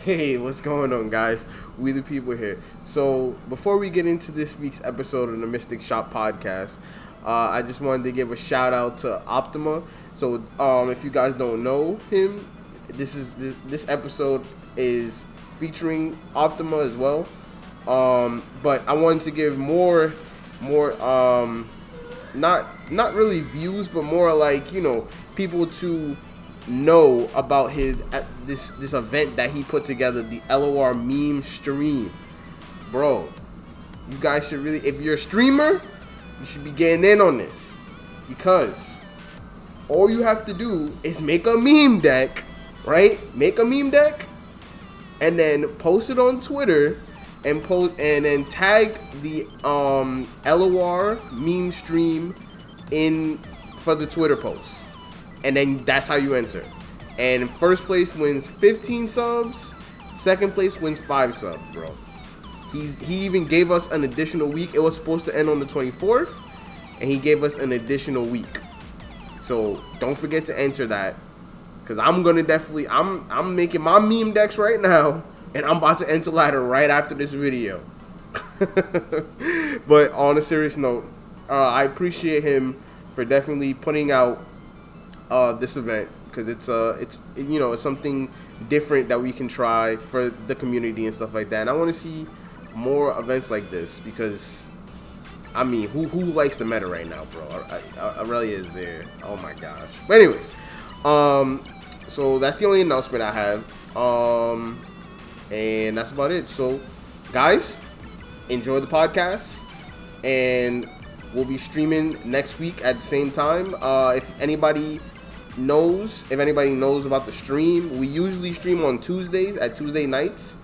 Hey, what's going on, guys? We the people here. So, before we get into this week's episode of the Mystic Shop podcast, I just wanted to give a shout out to Optima. So, if you guys don't know him, this episode is featuring Optima as well. But I wanted to give more, not really views, but more like, people to know about his this event that he put together, the LOR meme stream. Bro, you guys should really, if you're a streamer, you should be getting in on this, because all you have to do is make a meme deck, right? Make a meme deck and then post it on Twitter and then tag the LOR meme stream in for the Twitter post. And then that's how you enter. And first place wins 15 subs. Second place wins 5 subs, bro. He even gave us an additional week. It was supposed to end on the 24th, and he gave us an additional week. So don't forget to enter that, because I'm gonna definitely I'm making my meme decks right now, and I'm about to enter ladder right after this video. But on a serious note, I appreciate him for definitely putting out this event, because it's something different that we can try for the community and stuff like that. And I want to see more events like this, because I mean, who likes the meta right now, bro? Aurelia is there. Oh my gosh. But anyways, so that's the only announcement I have, and that's about it. So guys, enjoy the podcast, and we'll be streaming next week at the same time. If anybody knows about the stream, we usually stream on Tuesdays at Tuesday nights,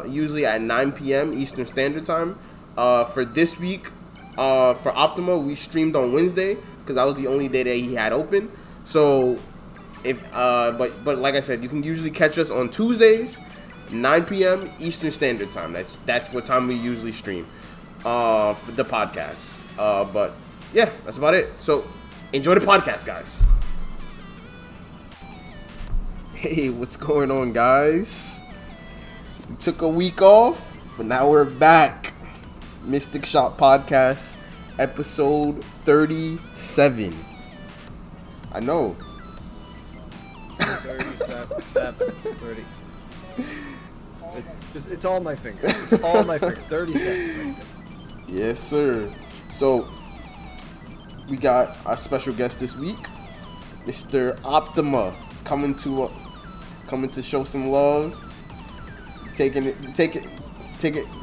usually at 9 p.m. Eastern Standard Time. For this week, for Optima, we streamed on Wednesday because that was the only day that he had open. So but like I said, you can usually catch us on Tuesdays, 9 p.m. Eastern Standard Time. That's what time we usually stream for the podcast. But yeah, that's about it. So enjoy the podcast, guys. Hey, what's going on, guys? We took a week off, but now we're back. Mystic Shop Podcast, episode 37. I know. 30. It's all my fingers. It's all my fingers. 37. Yes, sir. So, we got our special guest this week, Mr. Optima, coming to show some love. Take it.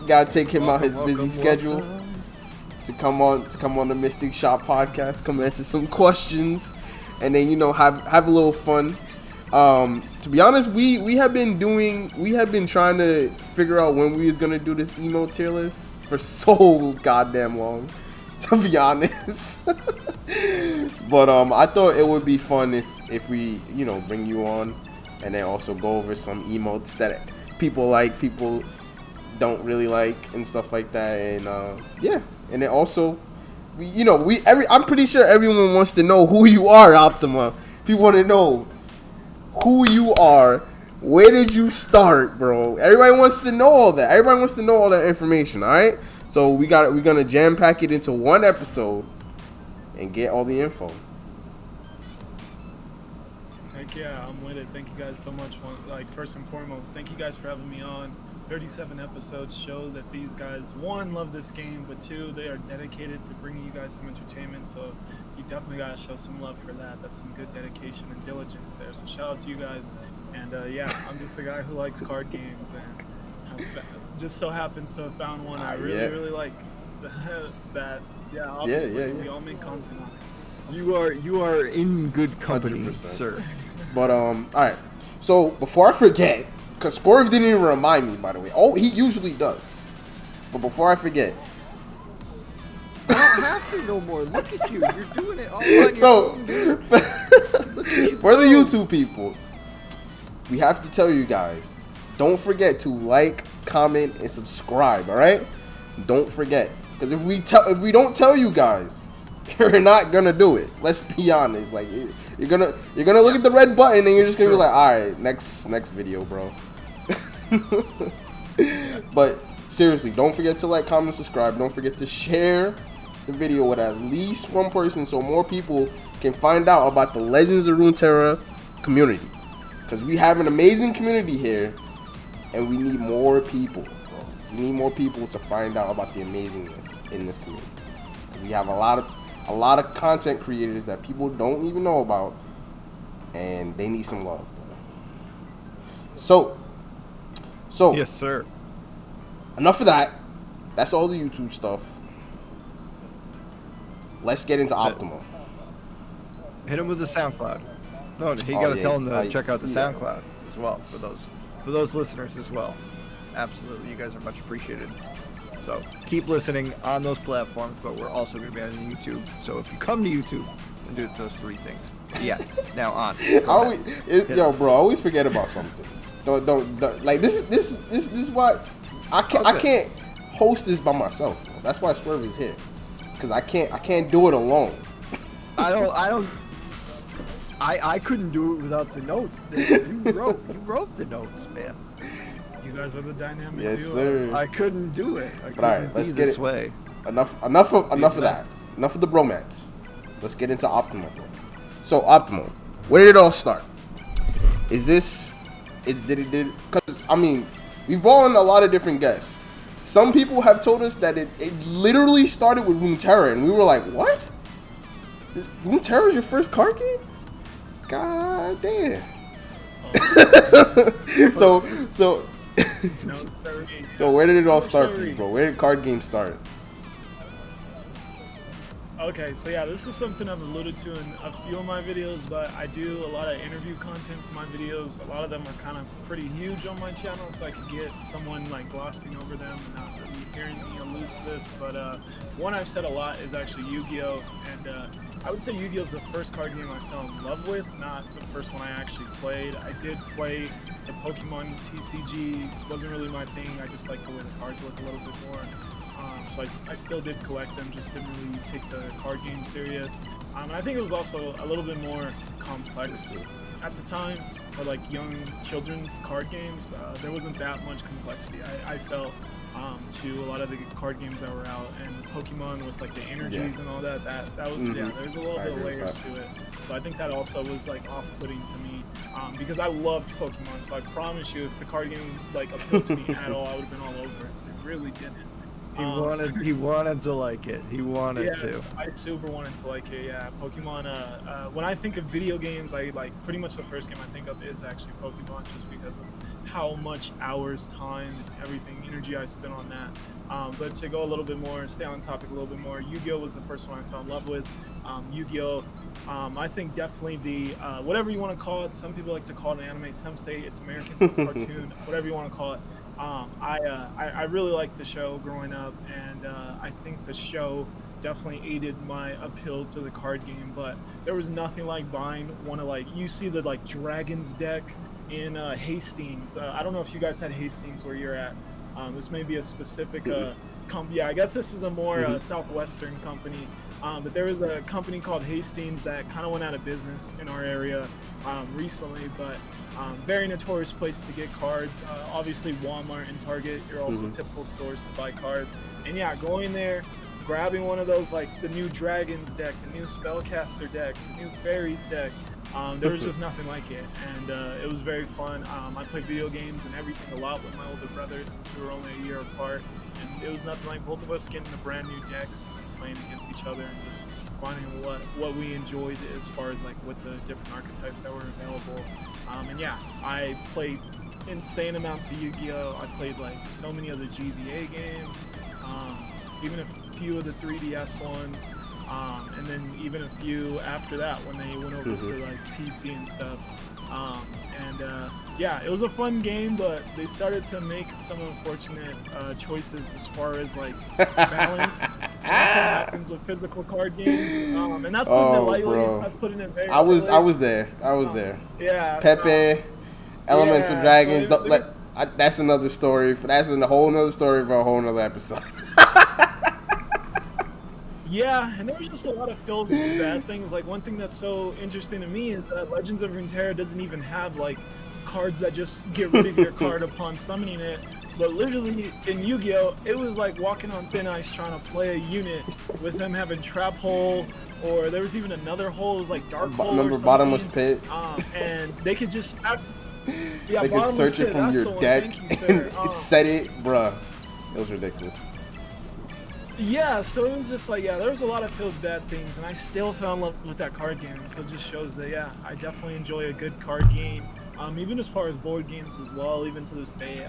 Gotta take him out his busy schedule to come on the Mystic Shop podcast. Come answer some questions, and then have a little fun. To be honest, we have been trying to figure out when we was gonna do this Emote tier list for so goddamn long, to be honest. But I thought it would be fun if we bring you on, and then also go over some emotes that people like, people don't really like, and stuff like that. And yeah, and then also I'm pretty sure everyone wants to know who you are, Optima. People want to know who you are. Where did you start, bro? Everybody wants to know all that. Everybody wants to know all that information. All right, so we're gonna jam pack it into one episode and get all the info. Heck yeah, I'm with it. Thank you guys so much. First and foremost, thank you guys for having me on. 37 episodes show that these guys, one, love this game, but two, they are dedicated to bringing you guys some entertainment. So you definitely gotta show some love for that. That's some good dedication and diligence there. So shout out to you guys. And yeah, I'm just a guy who likes card games, and just so happens to have found one I really like. That obviously we all make content on it. You are in good company, 100%. Sir. But all right. So before I forget, because Sporv didn't even remind me, by the way. Oh, he usually does. But before I forget, I don't have to no more. Look at you. You're doing it all on your own, dude. For the YouTube people, we have to tell you guys, don't forget to like, comment, and subscribe. All right? Don't forget, because if we don't tell you guys, you're not gonna do it. Let's be honest. Like, you're gonna look at the red button and you're just gonna be like, all right, next video, bro. But seriously, don't forget to like, comment, subscribe. Don't forget to share the video with at least one person so more people can find out about the Legends of Runeterra community. Because we have an amazing community here, and we need more people. We need more people to find out about the amazingness in this community. We have a lot of content creators that people don't even know about, and they need some love. So yes, sir. Enough of that. That's all the YouTube stuff. Let's get into Optima. Hit him with the SoundCloud. No, he gotta tell him to check out the SoundCloud as well for those listeners as well. Absolutely, you guys are much appreciated. So keep listening on those platforms, but we're also gonna be on YouTube. So if you come to YouTube and do those three things, yeah. Now on. Yo, bro, I always forget about something. Don't like this is why I can't host this by myself, bro. That's why Swerve is here, because I can't do it alone. I couldn't do it without the notes. You wrote the notes, man. You guys are the dynamic Yes, duo. sir. I couldn't do it. I couldn't All right, let's get this it. way. Enough of that. Enough of the bromance. Let's get into Optima, bro. So Optima, where did it all start? Because I mean, we've brought on a lot of different guests. Some people have told us that it literally started with Runeterra, and we were like, what? Runeterra is your first card game? God damn. So where did it all start for you, bro? Where did card games start? Okay, so yeah, this is something I've alluded to in a few of my videos, but I do a lot of interview content in my videos. A lot of them are kind of pretty huge on my channel, so I could get someone like glossing over them and not really hearing me allude to this. But one I've said a lot is actually Yu-Gi-Oh! And I would say Yu-Gi-Oh! Is the first card game I fell in love with, not the first one I actually played. I did play the Pokemon TCG, wasn't really my thing. I just like the way the cards look a little bit more. So I still did collect them, just didn't really take the card game serious. And I think it was also a little bit more complex at the time for like young children card games. There wasn't that much complexity, I felt, to a lot of the card games that were out. And Pokemon with like the energies and all that was, yeah, there's a little bit of layers to it. So I think that also was like off-putting to me, because I loved Pokemon. So I promise you, if the card game like appealed to me at all, I would have been all over it. It really didn't. He wanted to like it. He wanted to. I super wanted to like it. Yeah, Pokemon. When I think of video games, I like pretty much the first game I think of is actually Pokemon, just because of how much hours, time, and everything, energy I spent on that. But to go a little bit more, stay on topic a little bit more, Yu-Gi-Oh! Was the first one I fell in love with. Yu-Gi-Oh! I think definitely the whatever you want to call it. Some people like to call it an anime. Some say it's American, so it's a cartoon. Whatever you want to call it. I really liked the show growing up, and I think the show definitely aided my appeal to the card game. But there was nothing like buying one of, like, you see the like Dragons deck in Hastings. I don't know if you guys had Hastings where you're at. This may be a specific company. Yeah, I guess this is a more southwestern company. But there was a company called Hastings that kind of went out of business in our area recently, but very notorious place to get cards. Obviously Walmart and Target, you're also typical stores to buy cards. And yeah, going there, grabbing one of those, like the new Dragons deck, the new Spellcaster deck, the new Fairies deck, there was just nothing like it. And it was very fun. I played video games and everything a lot with my older brothers, since we were only a year apart. And it was nothing like both of us getting the brand new decks, playing against each other, and just finding what we enjoyed as far as like what the different archetypes that were available. And yeah, I played insane amounts of Yu-Gi-Oh! I played like so many of the GBA games, even a few of the 3DS ones, and then even a few after that when they went over to like PC and stuff. Yeah, it was a fun game, but they started to make some unfortunate choices as far as like balance. That's what happens with physical card games, and that's putting it lightly. Bro. That's putting it very. I was there. Yeah. Pepe, Elemental Dragons. So that's another story. That's a whole nother story for a whole nother episode. Yeah, and there was just a lot of filled bad things. Like, one thing that's so interesting to me is that Legends of Runeterra doesn't even have like cards that just get rid of your card upon summoning it. But literally in Yu-Gi-Oh, it was like walking on thin ice trying to play a unit with them having Trap Hole, or there was even another hole, it was like Dark Hole. Remember Bottomless Pit? And they could just yeah, they could search it from your deck and set it, bruh. It was ridiculous. Yeah, so it was just like, yeah, there was a lot of feels bad things, and I still fell in love with that card game. So it just shows that, yeah, I definitely enjoy a good card game. Even as far as board games as well, even to this day,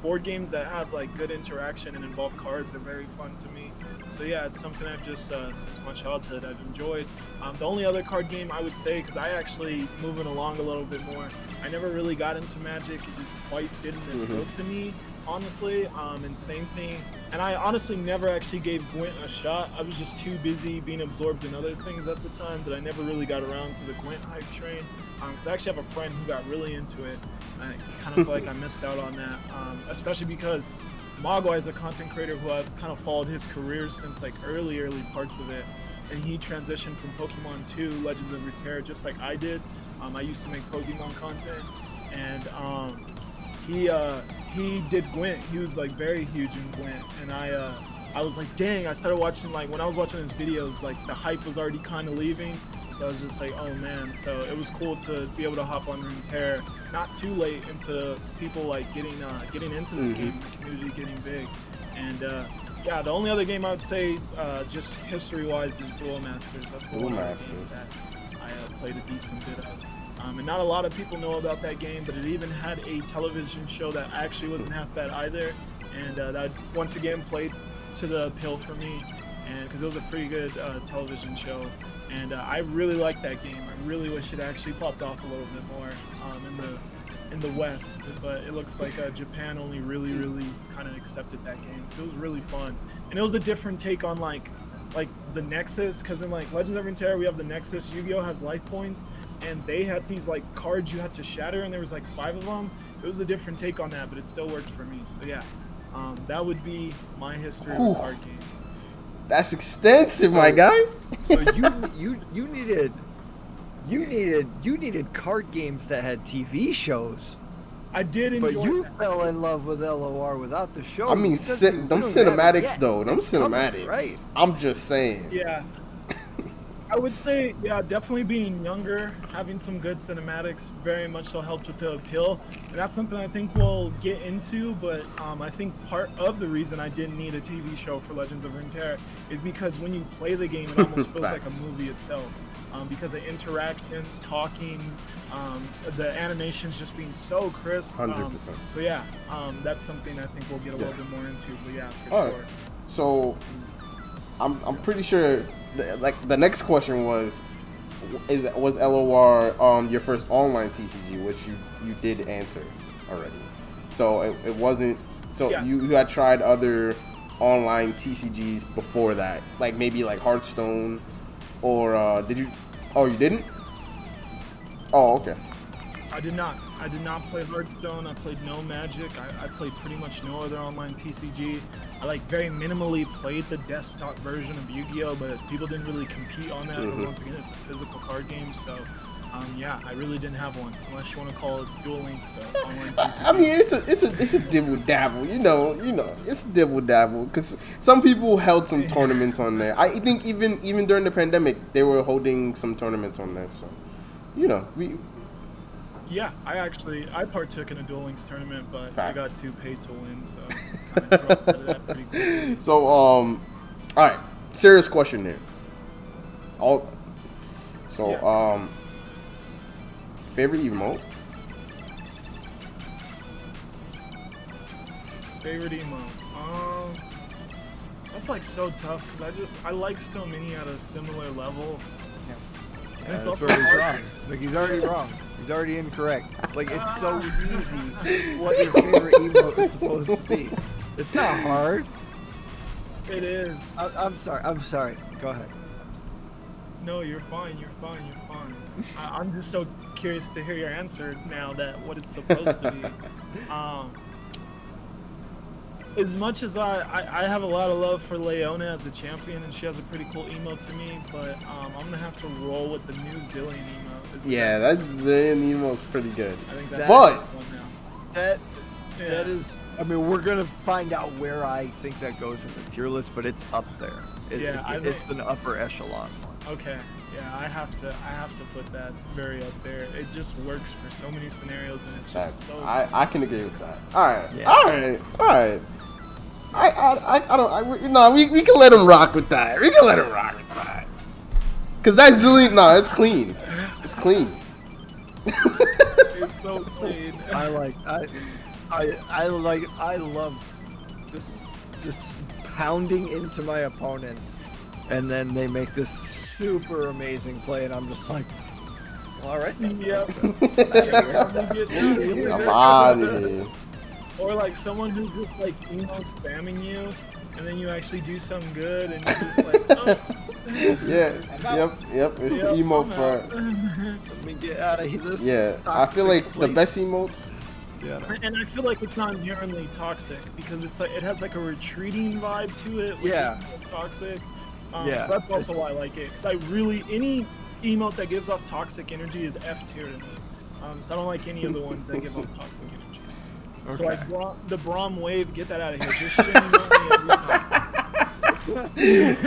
board games that have like good interaction and involve cards are very fun to me. So yeah, it's something I've just since my childhood I've enjoyed. The only other card game I would say, because I actually moving along a little bit more, I never really got into Magic. It just quite didn't appeal to me, honestly. And same thing. And I honestly never actually gave Gwent a shot. I was just too busy being absorbed in other things at the time that I never really got around to the Gwent hype train. Because I actually have a friend who got really into it. And I kind of feel like I missed out on that, especially because Mogwai is a content creator who I've kind of followed his career since like early parts of it. And he transitioned from Pokemon 2, Legends of Runeterra, just like I did. I used to make Pokemon content, and he did Gwent. He was like very huge in Gwent, and I was like, dang. I started watching, like when I was watching his videos, like the hype was already kind of leaving. So I was just like, oh man. So it was cool to be able to hop on Runeterra, not too late into people like getting into this game, the community getting big, and yeah, the only other game I would say, just history-wise, is Duel Masters. That's the one game that I played a decent bit of. And not a lot of people know about that game, but it even had a television show that actually wasn't half bad either, and that once again played to the appeal for me, and because it was a pretty good television show, and I really liked that game. I really wish it actually popped off a little bit more in the West, but it looks like Japan only really kind of accepted that game. So it was really fun, and it was a different take on like the Nexus, because in like Legends of Runeterra we have the Nexus. Yu-Gi-Oh has life points, and they had these like cards you had to shatter, and there was like 5 of them. It was a different take on that, but it still worked for me. So yeah, that would be my history with card games. That's extensive, my guy. So you needed card games that had TV shows. I did enjoy. But you fell in love with LOR without the show. I mean, them cinematics though. Them cinematics. Right. I'm just saying. Yeah. I would say, yeah, definitely being younger, having some good cinematics very much so helped with the appeal. And that's something I think we'll get into, but I think part of the reason I didn't need a TV show for Legends of Runeterra is because when you play the game, it almost feels like a movie itself. Because of interactions, talking, the animations just being so crisp. 100%. So yeah, that's something I think we'll get a little bit more into, but yeah, for All sure. right. So I'm pretty sure the next question was LOR your first online TCG, which you did answer already. So it wasn't. So yeah. you had tried other online TCGs before that, like maybe like Hearthstone, or did you? Oh, you didn't? Oh, okay. I did not play Hearthstone. I played no Magic. I played pretty much no other online TCG. I like very minimally played the desktop version of Yu-Gi-Oh, but people didn't really compete on that. But once again, it's a physical card game, so yeah, I really didn't have one, unless you want to call it Duel Links online TCG. I mean, it's a dibble dabble, you know, it's a dibble dabble, because some people held some tournaments on there. I think even during the pandemic, they were holding some tournaments on there. So, Yeah, I partook in a Duel Links tournament, but Facts. I got too paid to win, so I dropped out of that pretty quickly. So, all right, serious question there. Favorite emote? Favorite emote? That's like so tough because I like so many at a similar level. Yeah. And it's that's also where he's hard. wrong. Like he's already wrong. He's already incorrect. Like it's so easy what your favorite emote is supposed to be. It's not hard. It is. I'm sorry. Go ahead. No, you're fine. I'm just so curious to hear your answer now that what it's supposed to be. as much as I have a lot of love for Leona as a champion, and she has a pretty cool emote to me, but I'm gonna have to roll with the new Zillion emote. Yeah, that Zillion emote's pretty good. I think that's But that is. I mean, we're gonna find out where I think that goes in the tier list, but it's up there. It's an upper echelon one. Okay. Yeah, I have to put that very up there. It just works for so many scenarios, and it's just so. I can agree with that. All right, all right. We can let him rock with that. We can let him rock with that. Cause that Zillion, it's clean. It's clean. It's so clean. I love just pounding into my opponent, and then they make this super amazing play, and I'm just like, all right. Yep. I'm out of here. Or like someone who's just like spamming you, and then you actually do something good, and you're just like, oh. Yeah. Yep. It's the emote for. Let me get out of here. Yeah, I feel like the best emotes. Yeah. And I feel like it's not inherently toxic because it's like it has like a retreating vibe to it. Which is toxic. So that's also why I like it. Because any emote that gives off toxic energy is F tier to me. So I don't like any of the ones that give off toxic energy. Okay. So like the Braum wave, get that out of here. Just shit emote me every time.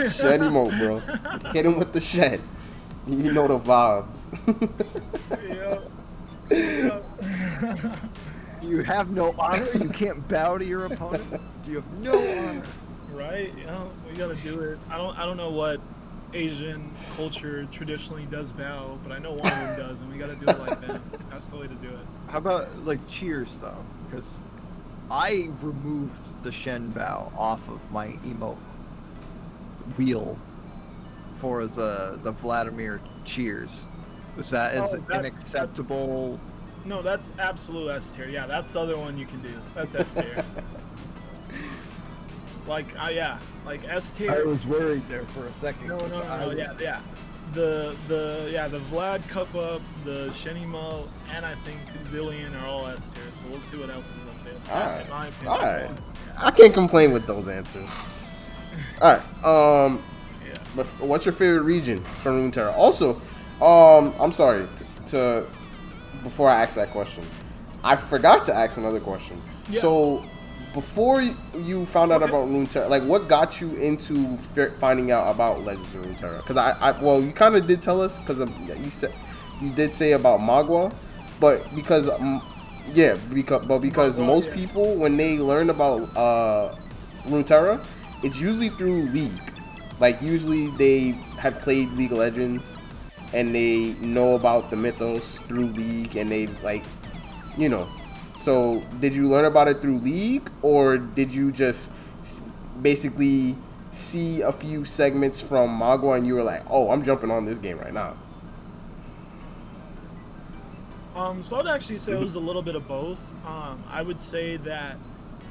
Shed emote, bro. Hit him with the shed. You know the vibes. You have no honor. You can't bow to your opponent. You have no honor. Right? We gotta do it. I don't know what Asian culture traditionally does bow, but I know one of them does, and we gotta do it like them. That's the way to do it. How about like cheers though? Because I removed the Shen bow off of my emote wheel for the Vladimir cheers. Is unacceptable? No, that's absolute S tier. Yeah, that's the other one you can do. That's S tier. Like S tier. I was worried there for a second. No, yeah. The Vlad Cup Up, the Shenimo, and I think Zillion are all S tier. So we'll see what else is up there. In my opinion, all right. I can't complain with those answers. All right. But what's your favorite region from Runeterra? Also, I'm sorry to before I ask that question, I forgot to ask another question. Yeah. So, before you found out about Runeterra, like, what got you into finding out about Legends of Runeterra? Because well, you kind of did tell us because you did say about Magua, but because most people when they learn about Runeterra, it's usually through League. Like, usually they have played League of Legends and they know about the mythos through League, and they so did you learn about it through League, or did you just basically see a few segments from Magua and you were like, oh, I'm jumping on this game right now? So I'd actually say it was a little bit of both. I would say that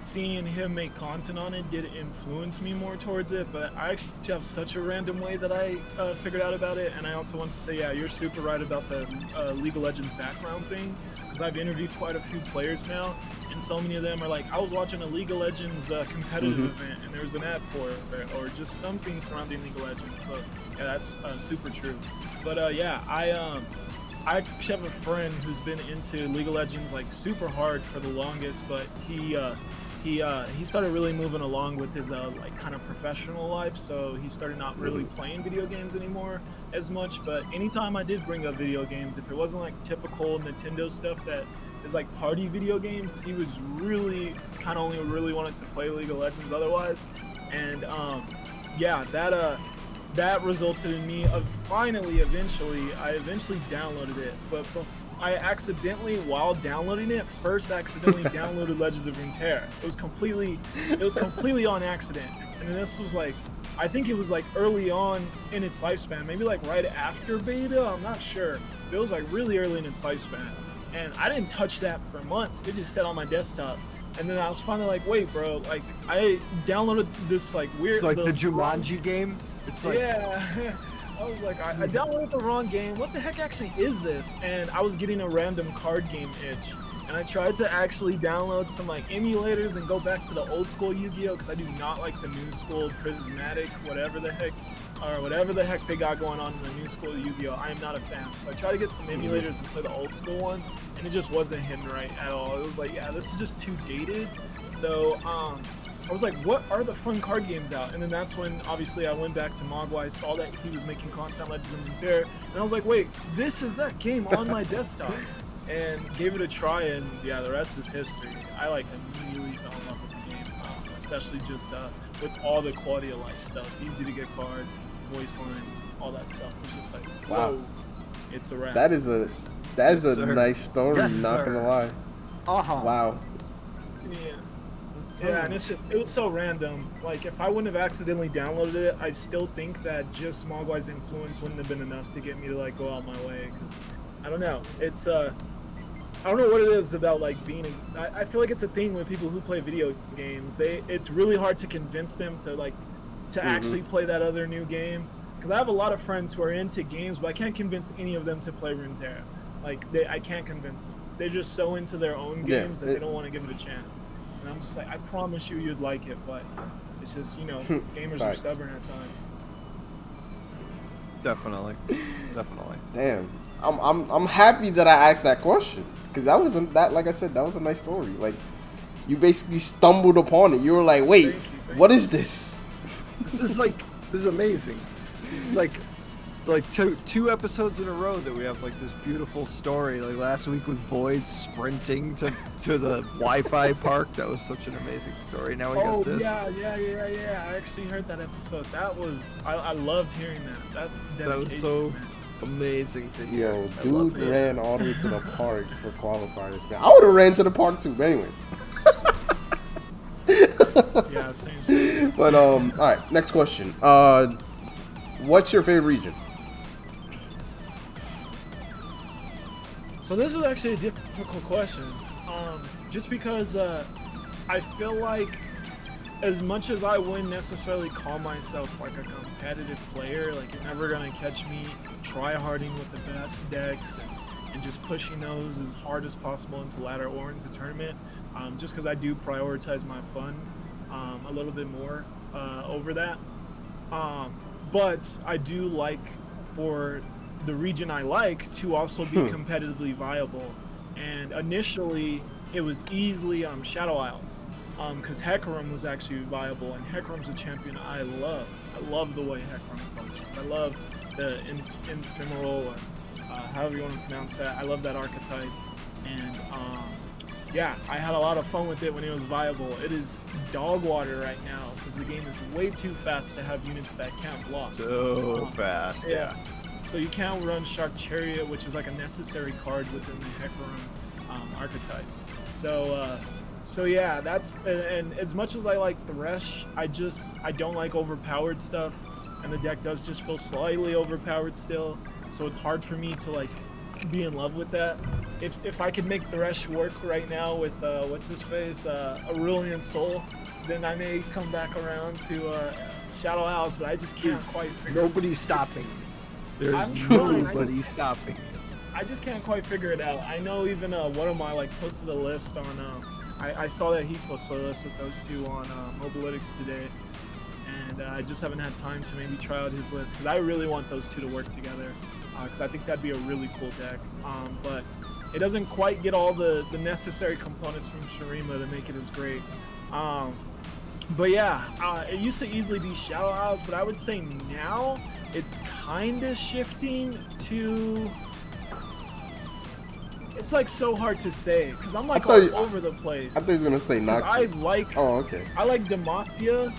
seeing him make content on it did influence me more towards it, but I actually have such a random way that I figured out about it. And I also want to say, yeah, you're super right about the League of Legends background thing, because I've interviewed quite a few players now, and so many of them are like, I was watching a League of Legends competitive event, and there was an ad for it, or just something surrounding League of Legends. So yeah, that's super true. But I actually have a friend who's been into League of Legends like super hard for the longest, but he started really moving along with his like kind of professional life, so he started not really playing video games anymore as much. But anytime I did bring up video games, if it wasn't like typical Nintendo stuff that is like party video games, he was really kind of only really wanted to play League of Legends otherwise. And that resulted in me eventually downloaded it, but I accidentally, while downloading it, downloaded Legends of Runeterra. It was completely on accident. And then this was like, I think it was like early on in its lifespan, maybe like right after beta, I'm not sure. It was like really early in its lifespan. And I didn't touch that for months. It just sat on my desktop. And then I was finally like, wait, bro, like I downloaded this like weird. It's like the Jumanji game. It's like, yeah. I was like, I downloaded the wrong game. What the heck actually is this? And I was getting a random card game itch. and I tried to actually download some like emulators and go back to the old school Yu-Gi-Oh, because I do not like the new school prismatic whatever the heck they got going on in the new school Yu-Gi-Oh. I am not a fan. So I tried to get some emulators and play the old school ones, and it just wasn't hitting right at all. It was like, yeah, this is just too dated. So I was like, what are the fun card games out? And then that's when, obviously, I went back to Mogwai, saw that he was making content Legends of Runeterra, and I was like, wait, this is that game on my desktop. And gave it a try, and yeah, the rest is history. I like immediately fell in love with the game, especially just with all the quality of life stuff. Easy to get cards, voice lines, all that stuff. It's just like, whoa, wow. It's a wrap. That is a nice story, not gonna lie. Wow. Yeah, and it was so random. Like, if I wouldn't have accidentally downloaded it, I still think that just Mogwai's influence wouldn't have been enough to get me to like go out my way. Because I don't know, it's I don't know what it is about like being. I feel like it's a thing with people who play video games. It's really hard to convince them to like actually play that other new game. Because I have a lot of friends who are into games, but I can't convince any of them to play Runeterra. Like, I can't convince them. They're just so into their own games that they don't want to give it a chance. And I'm just like, I promise you'd like it, but it's just, you know, gamers are stubborn at times. Definitely. Damn, I'm happy that I asked that question, because like I said, that was a nice story. Like, you basically stumbled upon it. You were like, wait, what is this? This is amazing. This is like two episodes in a row that we have like this beautiful story. Like last week with Void sprinting to the Wi-Fi park. That was such an amazing story. Now we got this. Yeah. I actually heard that episode. That was I loved hearing that. That's dedication. That was so amazing to hear. Yo, dude ran all the way to the park for qualifiers. Man, I would have ran to the park too. But anyways. Yeah, same shit. But all right, next question. What's your favorite region? So this is actually a difficult question, just because I feel like as much as I wouldn't necessarily call myself like a competitive player, like you're never gonna catch me try-harding with the best decks and just pushing those as hard as possible into ladder or into tournament, just because I do prioritize my fun a little bit more over that. But I do like for the region I like to also be competitively viable. And initially, it was easily Shadow Isles, because Hecarim was actually viable, and Hecarim's a champion I love. I love the way Hecarim functions. I love the ephemeral, or however you want to pronounce that. I love that archetype. And yeah, I had a lot of fun with it when it was viable. It is dog water right now, because the game is way too fast to have units that can't block. So fast, yeah. So you can't run Shark Chariot, which is like a necessary card within the Hecarim archetype. So yeah, that's, and as much as I like Thresh, I don't like overpowered stuff, and the deck does just feel slightly overpowered still. So it's hard for me to like be in love with that. If I could make Thresh work right now with what's his face, Aurelian Soul, then I may come back around to Shadow Isles, but I just can't quite figure Nobody's stopping. There's nobody stopping. I just can't quite figure it out. I know even one of my like posted a list on I saw that he posted a list with those two on Mobilytics today, and I just haven't had time to maybe try out his list, because I really want those two to work together, because I think that'd be a really cool deck. But it doesn't quite get all the necessary components from Shurima to make it as great. But yeah, it used to easily be Shadow Isles, but I would say now it's kind of shifting to... It's like so hard to say, because I'm like all over the place. I thought you were going to say Noxus. I like Demacia.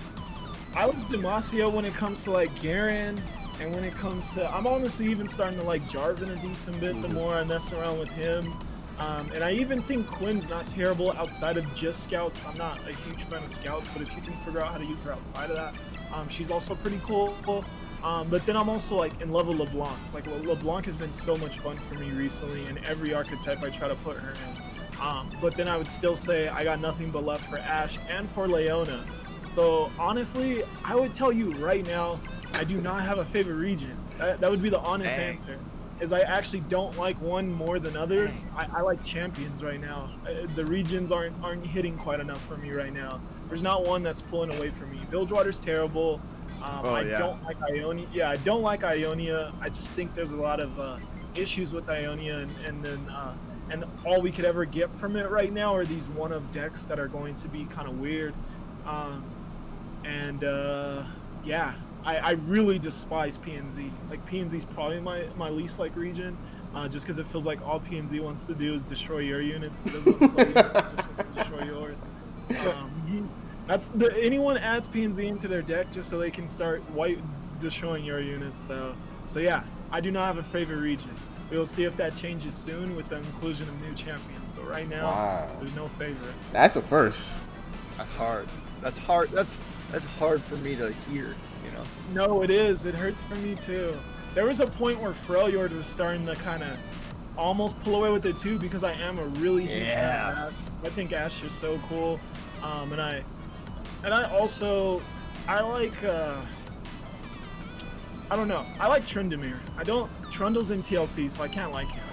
I like Demacia when it comes to like Garen, and when it comes to... I'm honestly even starting to like Jarvan a decent bit the more I mess around with him. And I even think Quinn's not terrible outside of just Scouts. I'm not a huge fan of Scouts, but if you can figure out how to use her outside of that, she's also pretty cool. But then I'm also like in love with LeBlanc. Like LeBlanc has been so much fun for me recently in every archetype I try to put her in. But then I would still say I got nothing but love for Ashe and for Leona. So honestly, I would tell you right now, I do not have a favorite region. That would be the honest answer. is I actually don't like one more than others. I like champions right now. The regions aren't hitting quite enough for me right now. There's not one that's pulling away from me. Bilgewater's terrible. I don't like Ionia. Yeah, I don't like Ionia. I just think there's a lot of issues with Ionia, and all we could ever get from it right now are these one-of decks that are going to be kind of weird. Yeah, I really despise PNZ. Like, PNZ is probably my least like region, just because it feels like all PNZ wants to do is destroy your units. It doesn't want to play units, it just wants to destroy yours. Anyone adds PNZ into their deck just so they can start destroying your units. So yeah, I do not have a favorite region. We'll see if that changes soon with the inclusion of new champions. But right now, there's no favorite. That's a first. That's hard. That's hard. That's hard for me to hear. You know. No, it is. It hurts for me too. There was a point where Freljord was starting to kind of almost pull away with it too, because I am a really big fan of Ash. I think Ash is so cool, and I like I don't know. I like Tryndamere. Trundle's in TLC, so I can't like him.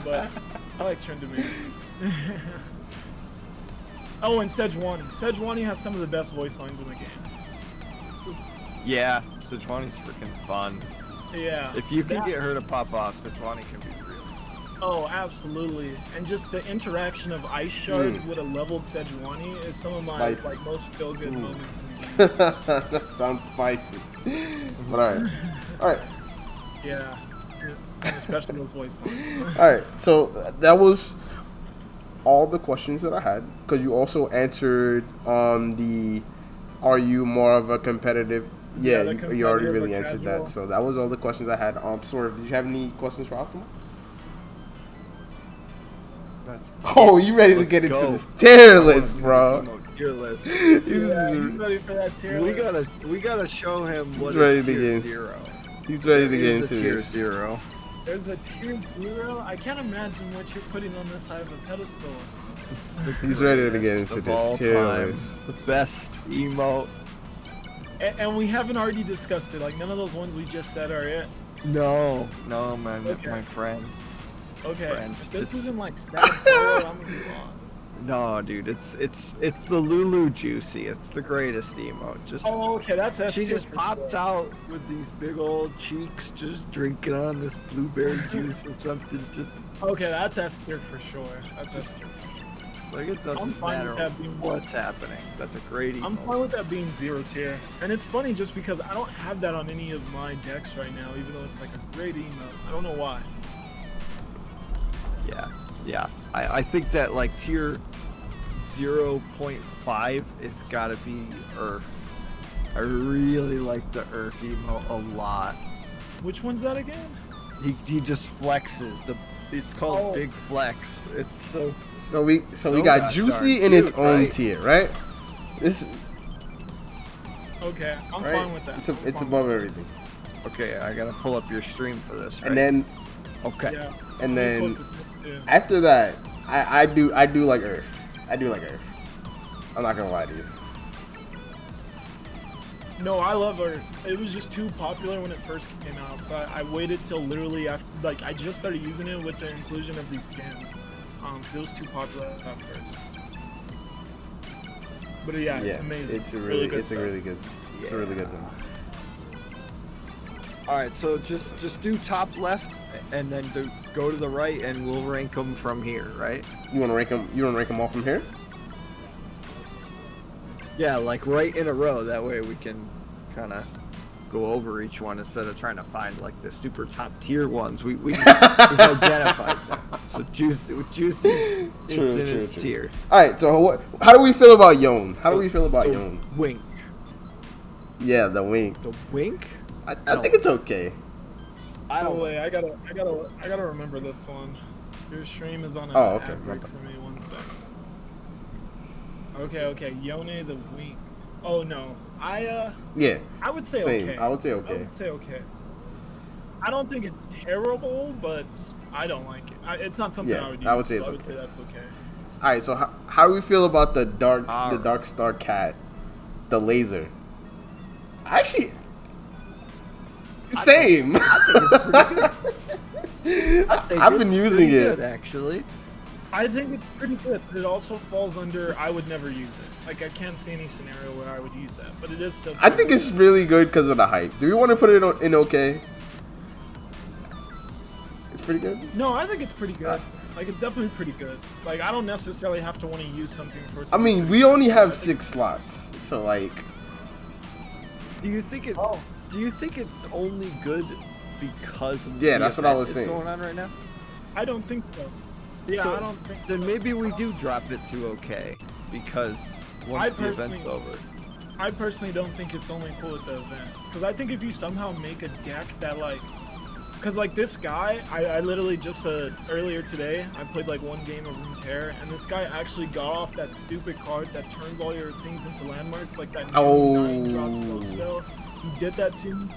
But I like Tryndamere. Oh, and Sejuani. Sejuani has some of the best voice lines in the game. Yeah, Sejuani's freaking fun. Yeah. If you can get her to pop off, Sejuani can be really fun. Oh, absolutely. And just the interaction of ice shards with a leveled Sejuani is some of my most feel-good moments in the game. That sounds spicy. But alright. Yeah. And especially those voice lines. Alright, so that was all the questions that I had, because you also answered are you more of a competitive? Yeah, you already really answered that. So that was all the questions I had. Sora, did you have any questions for Optima? Oh, you ready to get into this tier list, bro? Tier list. He's ready for that tier list. We gotta show him what is tier 0. He's ready to get into tier this. 0. There's a tier 0? I can't imagine what you're putting on this high of a pedestal. He's ready to get into this tier list. The best emote. And we haven't already discussed it. Like, none of those ones we just said are it. No, man, okay. My friend. Okay. Friend. If this isn't like stat I'm gonna be lost. No, dude, it's the Lulu Juicy. It's the greatest emote. Okay, that's S She just pops out with these big old cheeks, just drinking on this blueberry juice or something. Okay, that's S tier for sure. That's S tier. Like, it doesn't matter what's happening. That's a great emote. I'm fine with that being 0 tier. And it's funny just because I don't have that on any of my decks right now, even though it's like a great emote. I don't know why. Yeah. I think that like tier 0.5 is gotta be Earth. I really like the Earth emote a lot. Which one's that again? He just flexes. It's called Big Flex. It's so we got Juicy in its own tier, right? Okay, I'm fine with that. It's above everything. Okay, I gotta pull up your stream for this, right? And then and then after that, I do like Earth. I do like Earth. I'm not gonna lie to you. No, I love Earth. It was just too popular when it first came out, so I waited till literally after, like, I just started using it with the inclusion of these skins. Because it was too popular at first. But yeah, it's amazing. It's a really good one. All right, so just do top left, and then go to the right, and we'll rank them from here, right? You want to rank them? You want to rank them all from here? Yeah, like right in a row. That way we can kind of go over each one instead of trying to find like the super top tier ones. We've identified them. So Juicy, it's in its tier. All right. So how do we feel about Yone? How do we feel about Yone? Wink. Yeah, the wink. The wink? I think it's okay. I gotta remember this one. Your stream is on an ad break for me. 1 second. Okay, Yone the wink. Oh no, I would say okay. I would say okay. I don't think it's terrible, but I don't like it. It's not something I would use. I would say so it's okay. I would say that's okay. All right, so how do we feel about the dark star cat, the laser? Actually, same. I've been using it. Good, actually. I think it's pretty good, but it also falls under I would never use it. Like, I can't see any scenario where I would use that, but it is still. I think it's really good because of the hype. Do we want to put it in okay? It's pretty good. No, I think it's pretty good. Like, it's definitely pretty good. Like, I don't necessarily have to want to use something for it to I mean, we only have 6 slots, so like. Do you think it? Do you think it's only good because of Yeah, that's what I was saying. Going on right now? I don't think so. Yeah, So, I don't think. Then maybe we do drop it to okay because once the event's over. I personally don't think it's only cool at the event, because I think if you somehow make a deck that like. Because, like, this guy, I literally just, earlier today, I played, like, one game of Runeterra, and this guy actually got off that stupid card that turns all your things into landmarks, like that 9-drop slow spell. He did that to me.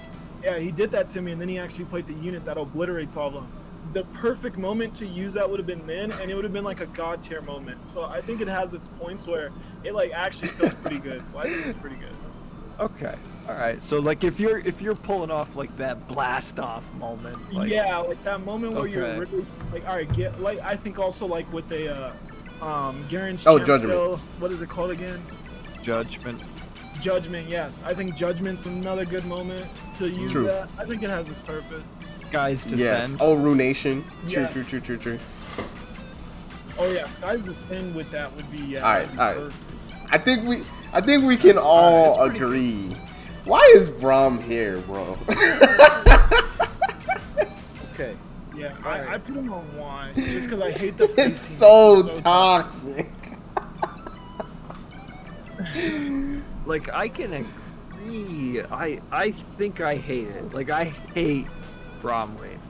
Yeah, he did that to me, and then he actually played the unit that obliterates all of them. The perfect moment to use that would have been then, and it would have been, like, a god tier moment. So I think it has its points where it, like, actually feels pretty good. So I think it's pretty good. Okay. All right. So like if you're pulling off like that blast off moment. Like, yeah, like that moment where you're really like, all right, get like I think also like with the Garen's Judgment. spell, what is it called again? Judgment. Judgment, yes. I think Judgment's another good moment to use that. I think it has its purpose. Guys Descend. Yes. Oh, Runation. Yes. True. Oh yeah, Skies Descend with that would be all right. I think we can all agree. Why is Braum here, bro? Okay. Yeah, I put him on why. Just because I hate the It's so toxic. Like I can agree. I think I hate it. Like I hate Bromwave,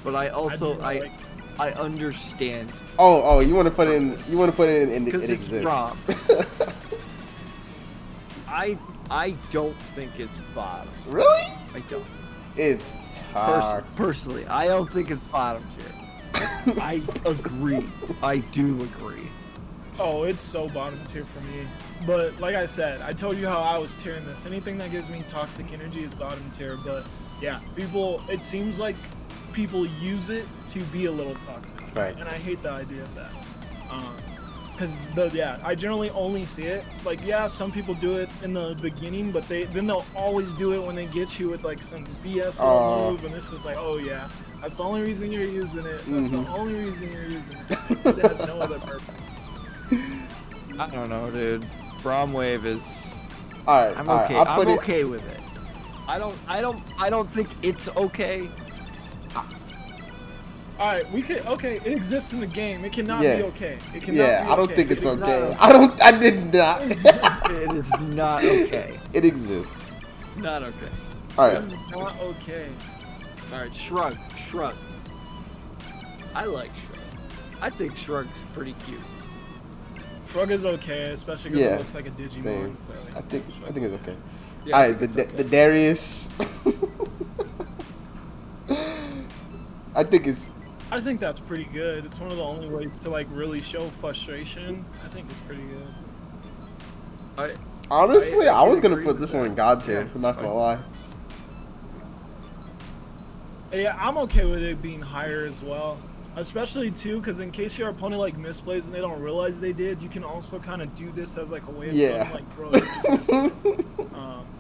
but I also I understand. Oh, you want to put it in? You want to put it in? It it's exists. Brom. I don't think it's bottom. Really? I don't. It's toxic. Personally, I don't think it's bottom tier. I agree. I do agree. Oh, it's so bottom tier for me. But like I said, I told you how I was tiering this. Anything that gives me toxic energy is bottom tier. But yeah, it seems like people use it to be a little toxic. Right. And I hate the idea of that. Because I generally only see it. Like, yeah, some people do it in the beginning, but then they'll always do it when they get you with like some BS move, and it's just like, oh yeah, that's the only reason you're using it. That's the only reason you're using it. It has no other purpose. I don't know, dude. Bromwave is. All right, I'm okay. I'm okay with it. I don't think it's okay. Alright, it exists in the game. It cannot be okay. It cannot be okay. I don't think it's okay. Exactly. I did not. It is not okay. It exists. It's not okay. Alright. It's not okay. Alright, Shrug. I like Shrug. I think Shrug's pretty cute. Shrug is okay, especially because it looks like a Digimon. Same. So, I think it's okay. Yeah, Alright, the Darius. I think that's pretty good. It's one of the only ways to like really show frustration. I think it's pretty good. Honestly, I was gonna put this one in God tier. I'm not gonna lie. Yeah, I'm okay with it being higher as well. Especially too, because in case your opponent like misplays and they don't realize they did, you can also kind of do this as like a way of showing, like, bro.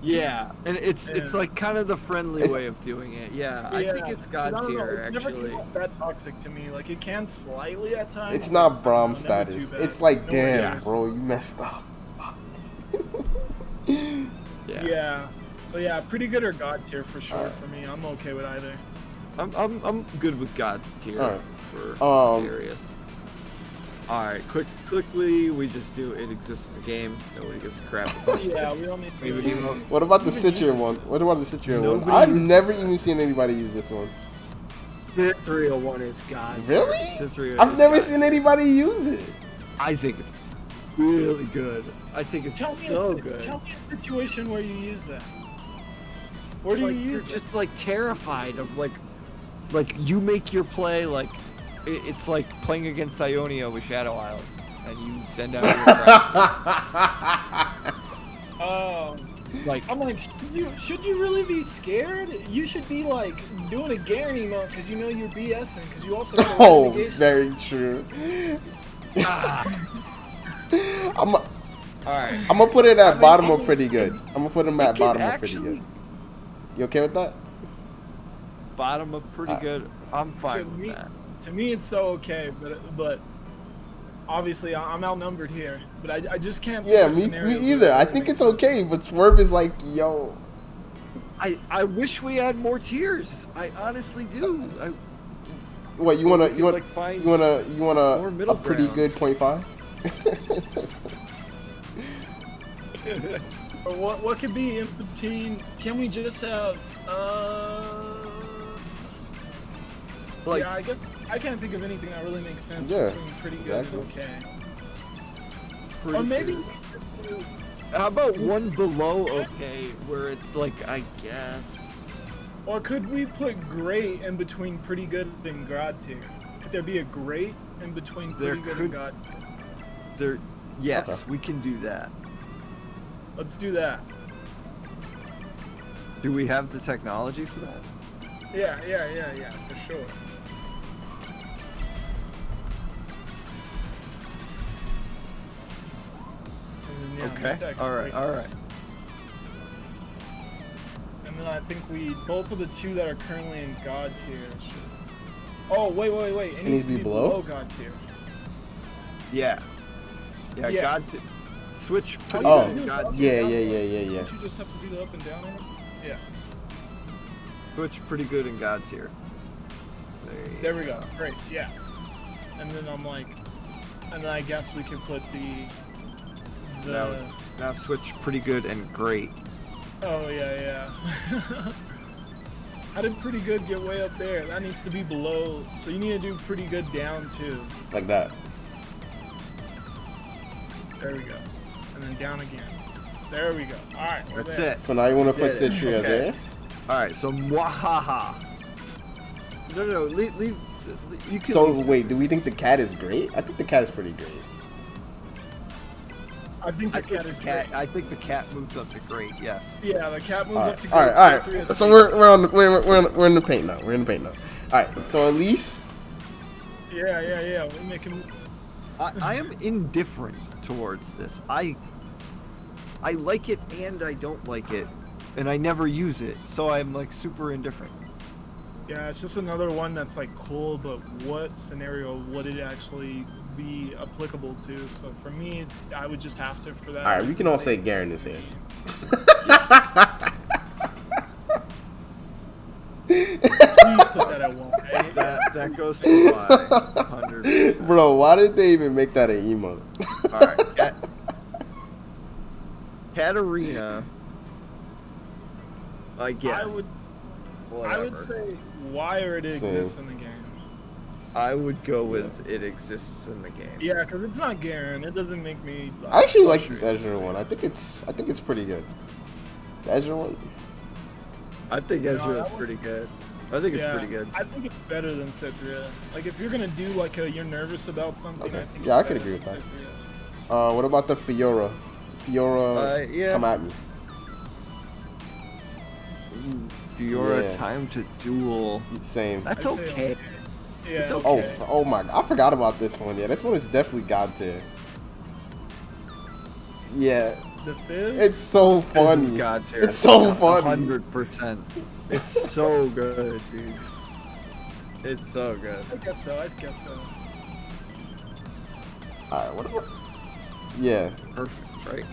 Yeah, and it's like kind of the friendly way of doing it. Yeah, I think it's God tier actually. Never that toxic to me. Like it can slightly at times. It's not Braum status. It's like, damn, bro, you messed up. Yeah. So yeah, pretty good or God tier for sure for me. I'm okay with either. I'm good with God tier for Darius. Alright, quickly, we just do it exists in the game. Nobody gives a crap. Yeah, we don't need to do it. What about the Citrian one? What about the Citrian one? I've never even seen anybody use this one. 301 is God. Really? I've never seen anybody use it. I think it's really good. I think it's so good. Tell me a situation where you use that. Where do you use it? You're just like terrified of like you make your play like it's like playing against Ionia with Shadow Isles, and you send out your Like, I'm like, should you really be scared? You should be like doing a Garen emote because you know you're BSing because you also. Oh, very true. I'm gonna put it at bottom of pretty good. I'm gonna put him at bottom of pretty good. You okay with that? Bottom of pretty good. I'm fine with that. To me, it's so okay, but obviously I'm outnumbered here. But I just can't. Yeah, me either. I think it's okay, but Swerve is like, yo. I wish we had more tiers. I honestly do. What you want a pretty ground. good 0.5? What could be in between? Can we just have like, yeah, I guess I can't think of anything that really makes sense. Yeah, between pretty good and okay. Pretty Or maybe good. How about one below okay, where it's like, I guess. Or could we put great in between pretty good and God tier? Could there be a great in between pretty good and God tier? Yes, okay. We can do that. Let's do that. Do we have the technology for that? Yeah, for sure. And then, Okay. All right. And then I think both of the two that are currently in God tier should. Oh, wait. It needs to be below God tier. Yeah. Yeah. God tier. Switch. Oh, God yeah. Don't you just have to do the up and down on it? Yeah. Switch pretty good in God tier. There we go. Great. Yeah. And then and then I guess we could put the now switch pretty good and great. Oh yeah. How did pretty good get way up there? That needs to be below. So you need to do pretty good down too. Like that. There we go. And then down again. There we go. All right. That's it. So now you want to put Citria there? All right. So mwahaha. No. Leave. You can. So wait, do we think the cat is great? I think the cat is pretty great. I think the cat is great. I think the cat moves up to great. Yes. Yeah, the cat moves up to great. All right. So we're in the paint now. We're in the paint now. All right. So Elise. Yeah. We make him. I am indifferent towards this. I like it and I don't like it, and I never use it, so I'm like super indifferent. Yeah, it's just another one that's like cool, but what scenario would it actually be applicable to? So for me, I would just have to for that. All right, we can all say Garen is here. Please put that at 1. That goes to my 100%. Bro, why did they even make that an emote? All right, Katarina. I guess. I would say wire it exists in the game. I would go with it exists in the game. Yeah, because it's not Garen. It doesn't make me. I actually like this Ezra one. I think it's pretty good. The Ezra one. I think Ezra is pretty good. I think it's pretty good. I think it's better than Citria. Like if you're gonna do like you're nervous about something. Okay. I think I could agree with that. What about the Fiora? Fiora, come at me. Ooh, Fiora, time to duel. Same. That's okay. Yeah. It's okay. Oh my! I forgot about this one. Yeah, this one is definitely God tier. Yeah. The Fizz? It's so funny. This is God tier. It's so funny. 100%. It's so good, dude. It's so good. I guess so. Alright, what about... Yeah. Perfect, right?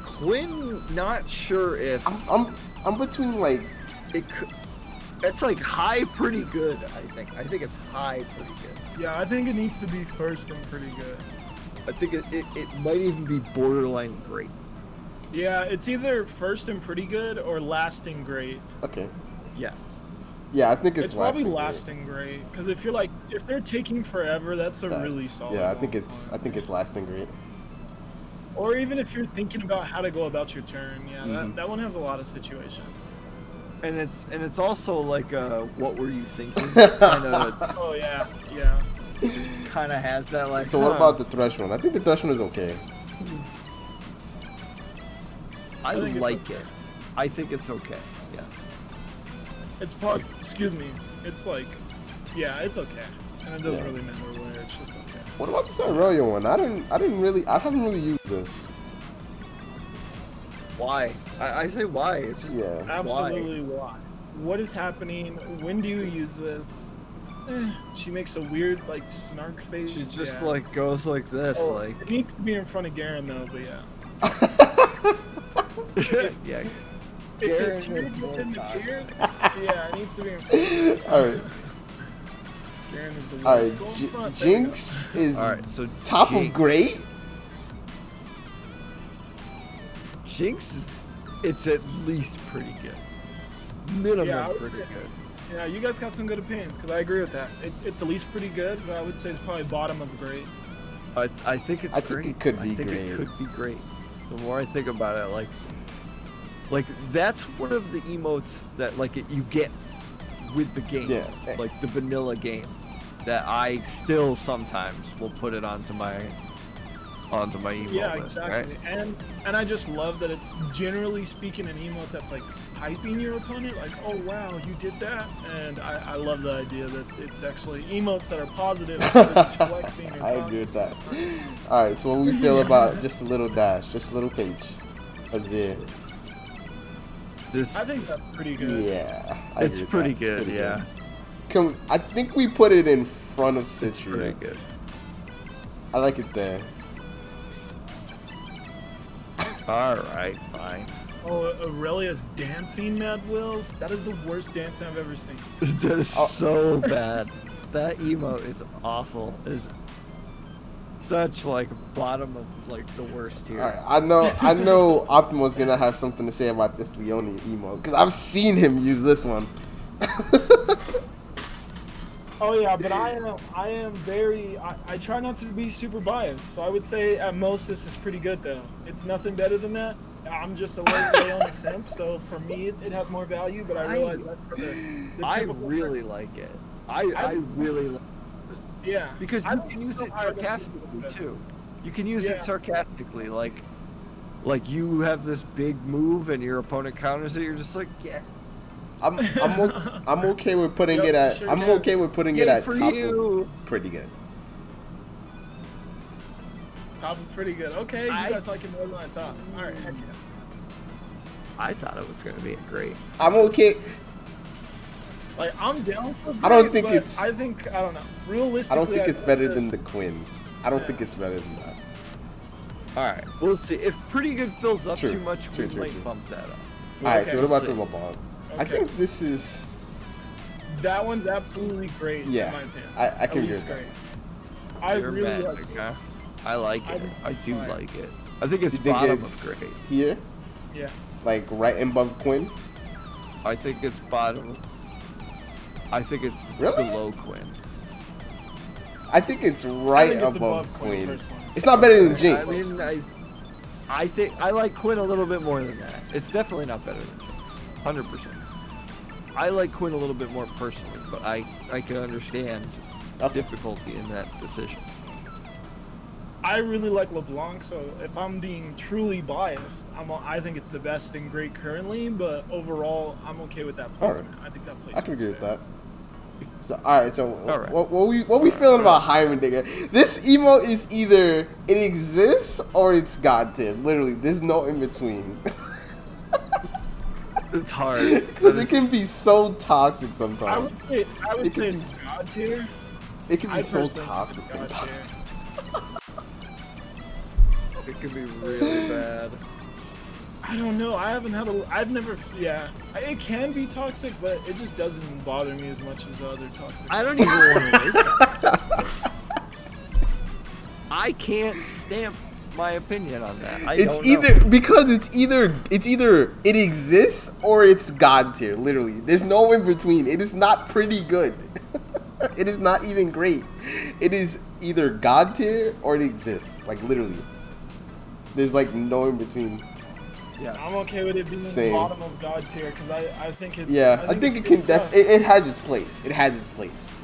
Quinn, not sure if... I'm between, like... It's like high pretty good, I think. I think it's high pretty good. Yeah, I think it needs to be first and pretty good. I think it might even be borderline great. Yeah, it's either first and pretty good or lasting great. Okay. Yes. Yeah, I think it's probably lasting great. Because if they're taking forever, that's a really solid. Yeah, I think it's lasting great. Or even if you're thinking about how to go about your turn, that one has a lot of situations. And it's also like what were you thinking? Kinda, oh yeah. Kind of has that like. So what about the Thresh one? I think the Thresh one is okay. I like it. I think it's okay. Yes. It's part. Excuse me. It's like, yeah, it's okay, and it doesn't really matter where. It's just okay. What about this Aurelia one? I haven't really used this. Why? I say why. It's just Absolutely why. What is happening? When do you use this? She makes a weird like snark face. She just like goes like this, like. It needs to be in front of Garen though, but yeah. Yeah. If the tears, yeah, it needs to be in front of Garen. All right. Garen is the worst. All right, Jinx is top of great. Jinx is, it's at least pretty good. Minimum pretty good. Yeah, you guys got some good opinions because I agree with that. It's at least pretty good, but I would say it's probably bottom of great. I think it's great. Think it could be great. It could be great. The more I think about it, like that's one of the emotes that you get with the game, like the vanilla game, that I still sometimes will put it onto my emote list, right? And I just love that it's generally speaking an emote that's like hyping your opponent, like, oh wow, you did that, and I love the idea that it's actually emotes that are positive. Flexing I agree with that. All right, so what we feel about just a little dash, just a little pinch, Azir. I think that's pretty good. Yeah, it's pretty good. Yeah. I think we put it in front of Citria. It's pretty good. I like it there. All right, fine. Oh, Aurelia's dancing, Mad Wills? That is the worst dancing I've ever seen. That is so bad. That emote is awful. Is such like bottom of like the worst tier. All right, I know Optima's gonna have something to say about this Leone emote because I've seen him use this one. Oh yeah, but I am very. I try not to be super biased, so I would say at most this is pretty good though. It's nothing better than that. I'm just a little Leone simp, so for me it has more value. But I realize that for the I really like it. I really like this. Yeah, because you can use it sarcastically too. You can use it sarcastically, like you have this big move and your opponent counters it. You're just like, yeah. I'm okay with putting it at. I'm okay with putting it at top of pretty good. Top of pretty good. Okay, you guys like it more than I thought. All right, heck yeah. I thought it was gonna be great. I'm okay. Like I'm down for great, I don't think it's. I don't know. Realistically, I don't think it's better than the Quinn. I don't think it's better than that. All right, we'll see. If pretty good fills up too much, we might bump that up. All right, so what about the Mabon? Okay. I think this is. That one's absolutely great. Yeah, in my opinion. I can agree with that. I really like it. I like it. I do like it. I think it's bottom of great. Here? Yeah. Like right above Quinn? I think it's bottom. I think it's below Quinn. I think it's right above Quinn. It's not better than Jinx. I mean, I think I like Quinn a little bit more than that. It's definitely not better than Jinx. 100%. I like Quinn a little bit more personally, but I can understand difficulty in that decision. I really like LeBlanc, so if I'm being truly biased, I think it's the best in great currently, but overall, I'm okay with that placement. Right. I think that placement. I can agree with that. So all right, so what we feeling about Heimerdinger? This emote is either it exists or it's God tier. Literally, there's no in between. It's hard because it can be so toxic sometimes. I would say it's God tier. It can be so toxic sometimes. It could be really bad. I don't know. I've never. Yeah, it can be toxic, but it just doesn't bother me as much as the other toxic. I don't even want to make it. I can't stamp my opinion on that. It's either it exists or it's God tier. Literally, there's no in between. It is not pretty good. It is not even great. It is either God tier or it exists. Like literally, there's like no in between. Yeah, I'm okay with it being the bottom of God tier because I think it's. Yeah, I think it can it has its place. It has its place.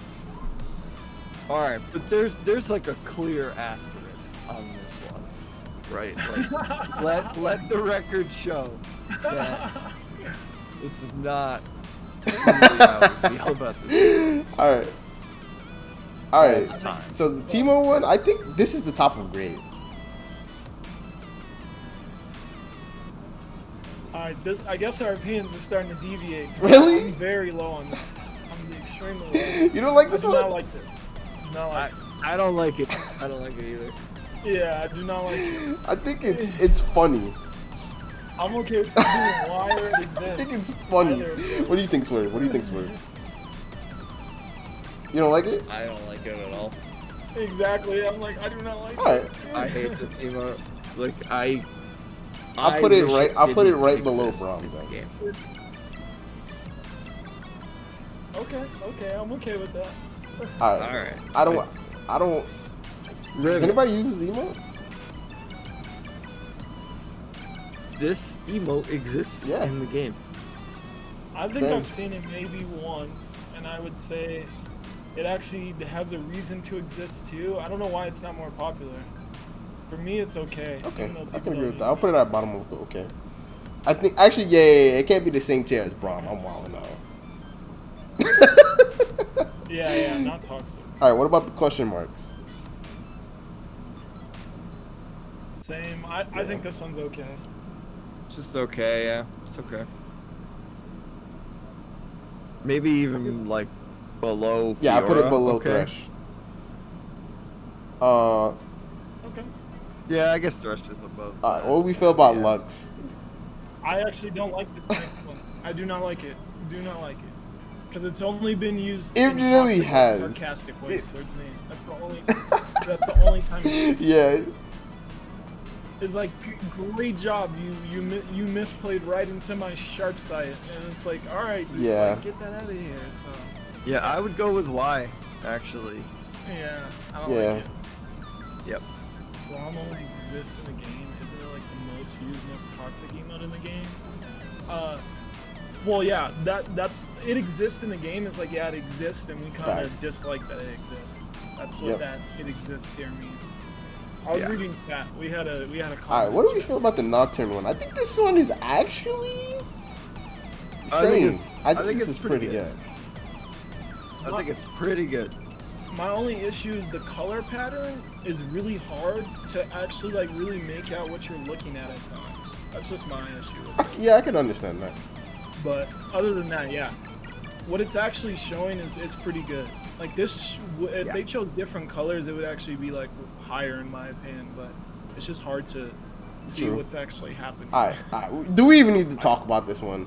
All right, but there's like a clear asterisk on this one. right? Like, let the record show that this is not truly how we feel about this. All right. So the Timo one, I think this is the top of grade. Alright, I guess our opinions are starting to deviate. Really? I'm very low on this. I'm extremely low. You don't like this I do one? not like this. Not like I don't like it. I don't like it either. Yeah, I do not like it. I think it's funny. I'm okay with doing why it exists. I think it's funny. What do you think, Swerve? What do you think, Swerve? You don't like it? I don't like it at all. Exactly. I'm like, I do not like Alright. it. I hate the team. Like I'll put it wish right. I'll put it right didn't below exist Braum in the then. game. Okay, I'm okay with that. Alright. I don't. Does anybody use this emote? This emote exists in the game. I think I've seen it maybe once, and I would say it actually has a reason to exist too. I don't know why it's not more popular. For me, it's okay. Okay, I can agree with that. I'll put it at the bottom of the okay. I think actually, yeah, it can't be the same tier as Braum. I'm wilding out. Yeah, not toxic. All right, what about the question marks? Same. I think this one's okay. It's just okay, yeah. It's okay. Maybe even like below. Yeah, I put it Fiora. below Okay. Thresh. Okay. Yeah, I guess Thresh is above. What do we feel about Lux? I actually don't like the next one. I do not like it. Do not like it. Because it's only been used It in really toxic, has. sarcastic ways towards me. That's the only time it's Yeah. It's like, great job, you misplayed right into my sharp sight, and it's like, all right, dude, Yeah. like, get that out of here. So, Yeah, I would go with Y, actually. yeah, I don't Yeah. like it. Yep. Braum only exists in the game. Isn't it like the most used, most toxic emote in the game? Well, yeah, that's it exists in the game. It's like, yeah, it exists, and we kind of Facts. dislike that it exists. That's what Yep. that it exists here means. I was reading chat. We had a comment. All right, what do we feel about the Nocturne one? I think this one is actually same. I think this is pretty good. I think it's pretty good. My only issue is the color pattern is really hard to actually like really make out what you're looking at times. That's just my issue with it. Yeah, I can understand that. But other than that, yeah, what it's actually showing is pretty good. Like this, if they chose different colors, it would actually be like higher in my opinion. But it's just hard to see what's actually happening. All right. Do we even need to talk about this one?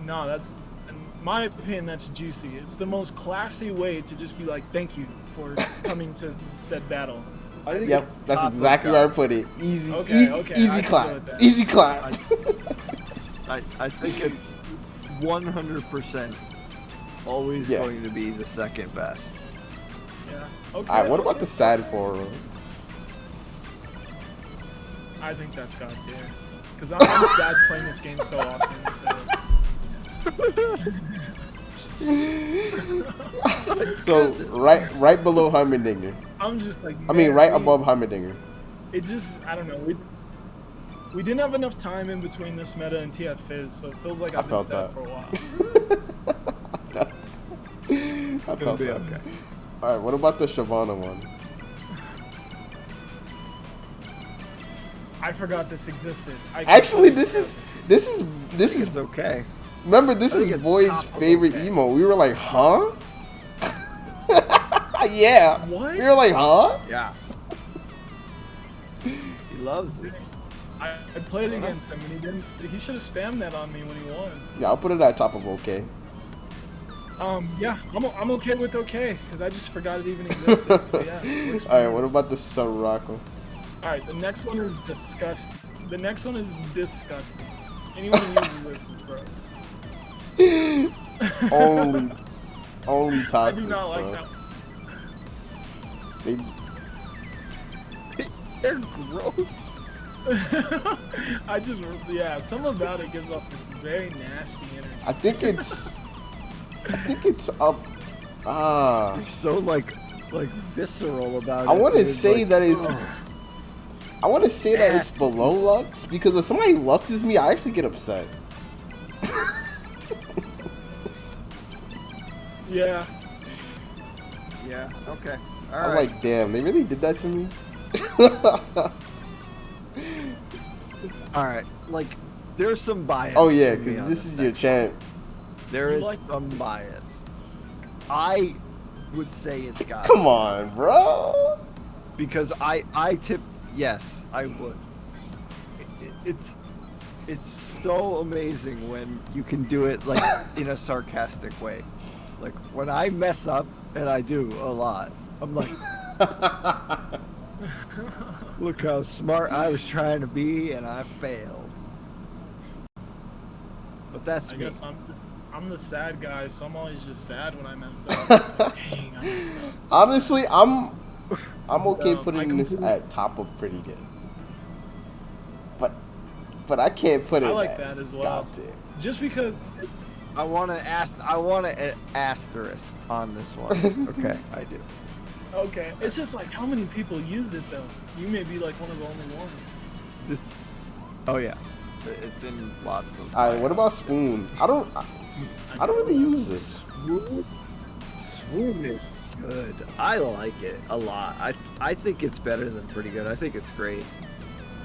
No, that's, in my opinion, that's juicy. It's the most classy way to just be like, thank you for coming to said battle. I think Yep, that's exactly where I put it. Easy, Okay, easy clap. Easy clap. I think it's 100% always going to be the second best. Yeah. Okay. All right, what about the sad forum? I think that's God tier. Because I'm sad playing this game so often. So right below Heimerdinger. I'm just like. I mean, right above Heimerdinger. It just, I don't know. We didn't have enough time in between this meta and TF Fizz, so it feels like I've been sad for a while. I felt that. Okay. All right, what about the Shyvana one? I forgot this existed. Actually, this is okay. Remember, this is Void's favorite emo. We were like, huh? Yeah. What? We were like, huh? Yeah. He loves it. I played against him and he didn't. He should have spammed that on me when he won. Yeah, I'll put it at top of okay. Yeah, I'm okay with okay because I just forgot it even existed. So yeah. All right, what about the Soraka? All right, the next one is disgusting. The next one is disgusting. Anyone who uses this is gross. only toxic. I do not like that. They're gross. Some about it gives off this very nasty energy. I think it's up. You're so like like visceral about it. I want to dude. say Like, that it's. ugh. I want to say that it's below Lux because if somebody Luxes me, I actually get upset. Yeah. Yeah. Okay. All I'm right. like, damn, they really did that to me. All right. Like, there's some bias. Oh yeah, for me because on this is your section. chant. There You is like- some bias. I would say it's got Come on, bro. because I tip. Yes, I would. It's so amazing when you can do it like in a sarcastic way. Like when I mess up, and I do a lot. I'm like, look how smart I was trying to be, and I failed. But that's I me. guess I'm the sad guy, so I'm always just sad when I mess up. It's like, dang, I messed up. Honestly, I'm okay I putting this completely- at top of pretty good. But I can't put it I like at that as well. God tier. Just because I want to asterisk on this one. Okay, I do. okay, it's just like how many people use it though. You may be like one of the only ones. This. Oh yeah, it's in lots of. All right, what about Spoon? I don't really use this. Swoon is good. I like it a lot. I think it's better than pretty good. I think it's great.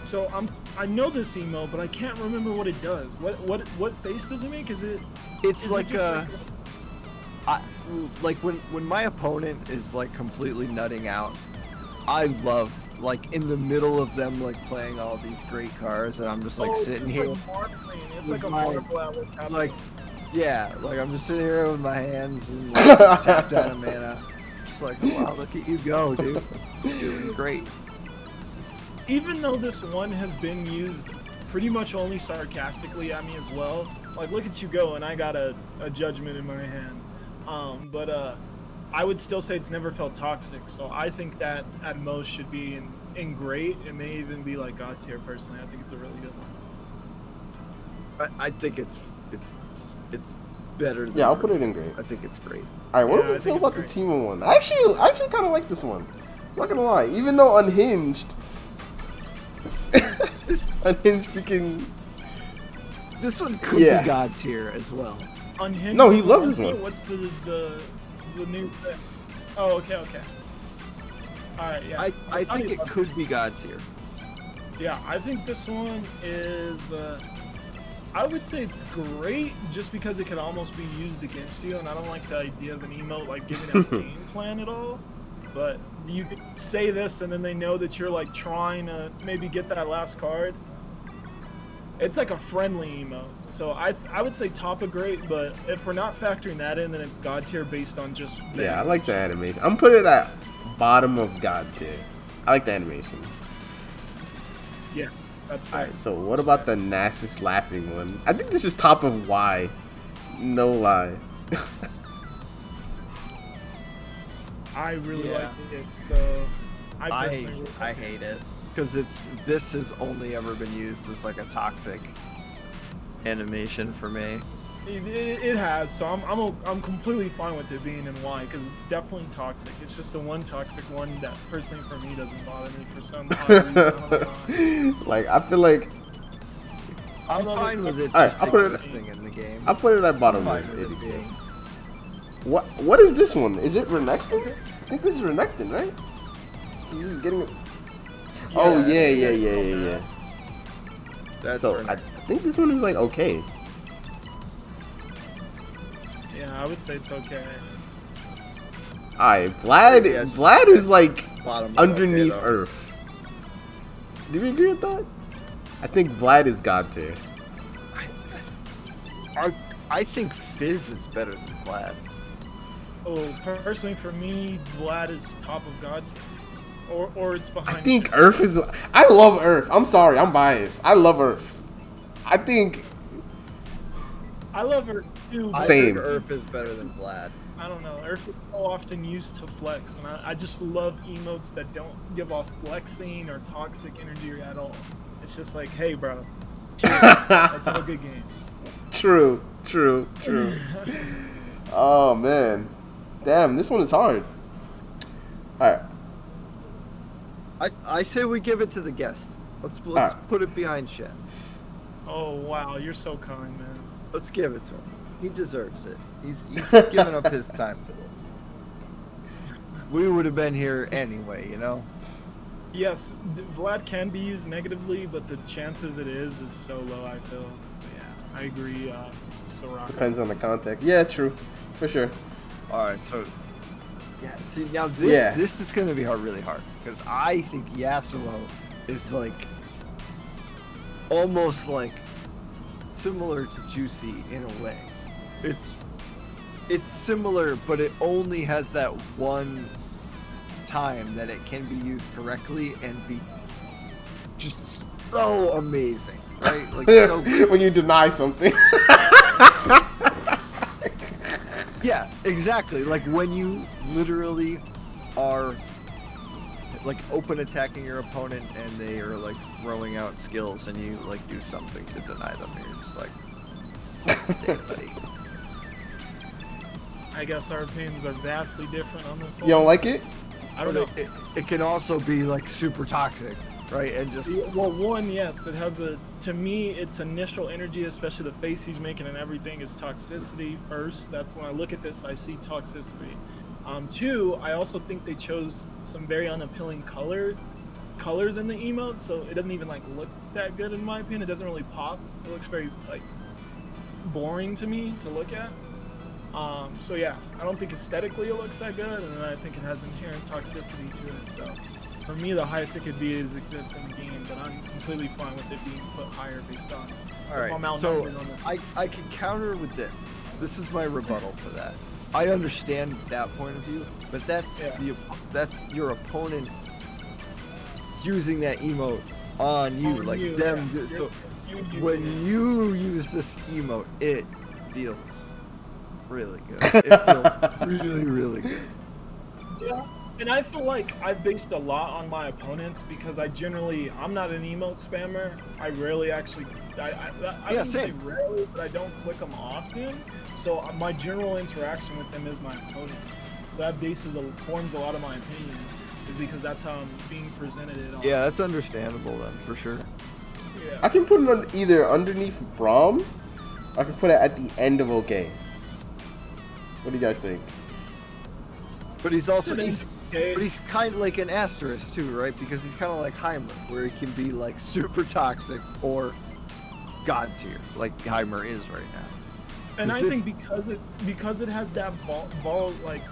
So I know this emo, but I can't remember what it does. What face does it make? Is it? It's is it like just like when my opponent is like completely nutting out, I love like in the middle of them like playing all these great cards, and I'm just like oh, sitting it's here Like marveling. It's with like a my- marble at what's happening. like, yeah, like I'm just sitting here with my hands and like, tapped out of mana. Just like, wow, look at you go, dude. You're doing great. Even though this one has been used pretty much only sarcastically at me as well, like look at you go, and I got a judgment in my hand. But I would still say it's never felt toxic. So I think that at most should be in great. It may even be like God tier personally. I think it's a really good one. I think it's better. Than Yeah, I'll put it in great. I think it's great. All right, what Yeah, do I we feel think about it's the Timo one? I actually kind of like this one. I'm not gonna lie, even though Unhinged, Unhinged freaking. This one could Yeah. be God tier as well. Unhinged. No, he loves this one. What's the new thing? Oh, okay. All right, yeah. I think it could be God tier. Yeah, I think this one is. I would say it's great just because it could almost be used against you, and I don't like the idea of an emote like giving out game plan at all. But you could say this, and then they know that you're like trying to maybe get that last card. It's like a friendly emote, so I would say top of great. But if we're not factoring that in, then it's God tier based on just. Yeah, I like the animation. I'm putting it at bottom of God tier. I like the animation. Yeah, that's fair. Alright, so what about the Nasus laughing one? I think this is top of Y. No lie. I really Yeah. like it, so I personally would I hate it because this has only ever been used as like a toxic animation for me. It has, so I'm completely fine with it being in Y because it's definitely toxic. It's just the one toxic one that personally for me doesn't bother me for some odd reason. I don't know why. Like, I feel like I'm love fine it. with it Alright, just I'll put it- existing in the game. I put it at bottom I'm of fine it. with it being. What is this one? Is it Renekton? I think this is Renekton, right? He's just getting it. Oh yeah. That's So I think this one is like okay. Yeah, I would say it's okay. Alright, Vlad Yes. Vlad is like Bottom of underneath okay, though. Earth. Do you agree with that? I think Vlad is God tier. I think Fizz is better than Vlad. Oh, personally for me, Vlad is top of God tier. Or it's behind. I think Earth is. I love Earth. I'm sorry, I'm biased. I love Earth. I think. I love her too. But Same. I think Earth is better than Vlad. I don't know. Earth is so often used to flex, and I just love emotes that don't give off flexing or toxic energy at all. It's just like, hey, bro, chill. Let's have a good game. True. Oh man, damn, this one is hard. All right. I say we give it to the guest. Let's put it behind Shen. Oh wow, you're so kind, man. Let's give it to him. He deserves it. He's given up his time for this. We would have been here anyway, you know? Yes, Vlad can be used negatively, but the chances it is so low, I feel. But yeah, I agree, Soraka. Depends on the context. Yeah, true. For sure. Alright, so... Yeah, see, now this is going to be really hard. Because I think Yasuo is, like... almost, like... similar to Juicy in a way. It's similar, but it only has that one time that it can be used correctly and be just so amazing, right? Like so when you deny something. Yeah, exactly. Like when you literally are like open attacking your opponent and they are like throwing out skills and you like do something to deny them and you're just like, hey, buddy. I guess our opinions are vastly different on this one. You don't like it? I don't know. It can also be like super toxic, right? And just well, one, yes, it has to me, its initial energy, especially the face he's making and everything, is toxicity first. That's when I look at this, I see toxicity. Two, I also think they chose some very unappealing colors in the emote, so it doesn't even like look that good in my opinion. It doesn't really pop. It looks very like boring to me to look at. So yeah, I don't think aesthetically it looks that good, and then I think it has inherent toxicity to it. So for me, the highest it could be is exists in the game, but I'm completely fine with it being put higher based on. All right, so I can counter with this. This is my rebuttal to that. I understand that point of view, but that's your opponent using that emote on you, like you, them. Yeah. So when you use this emote, it feels really good. It feels really, really good. Yeah, and I feel like I've based a lot on my opponents because I'm not an emote spammer. I rarely actually, I wouldn't say rarely, but I don't click them often. So my general interaction with them is my opponents. So that forms a lot of my opinion, is because that's how I'm being presented it on. Yeah, that's understandable then, for sure. Yeah. I can put it on either underneath Braum, or I can put it at the end of OK. What do you guys think? But he's also but he's kind of like an asterisk too, right? Because he's kind of like Heimer, where he can be like super toxic or god tier, like Heimer is right now. And I think because it has that ball like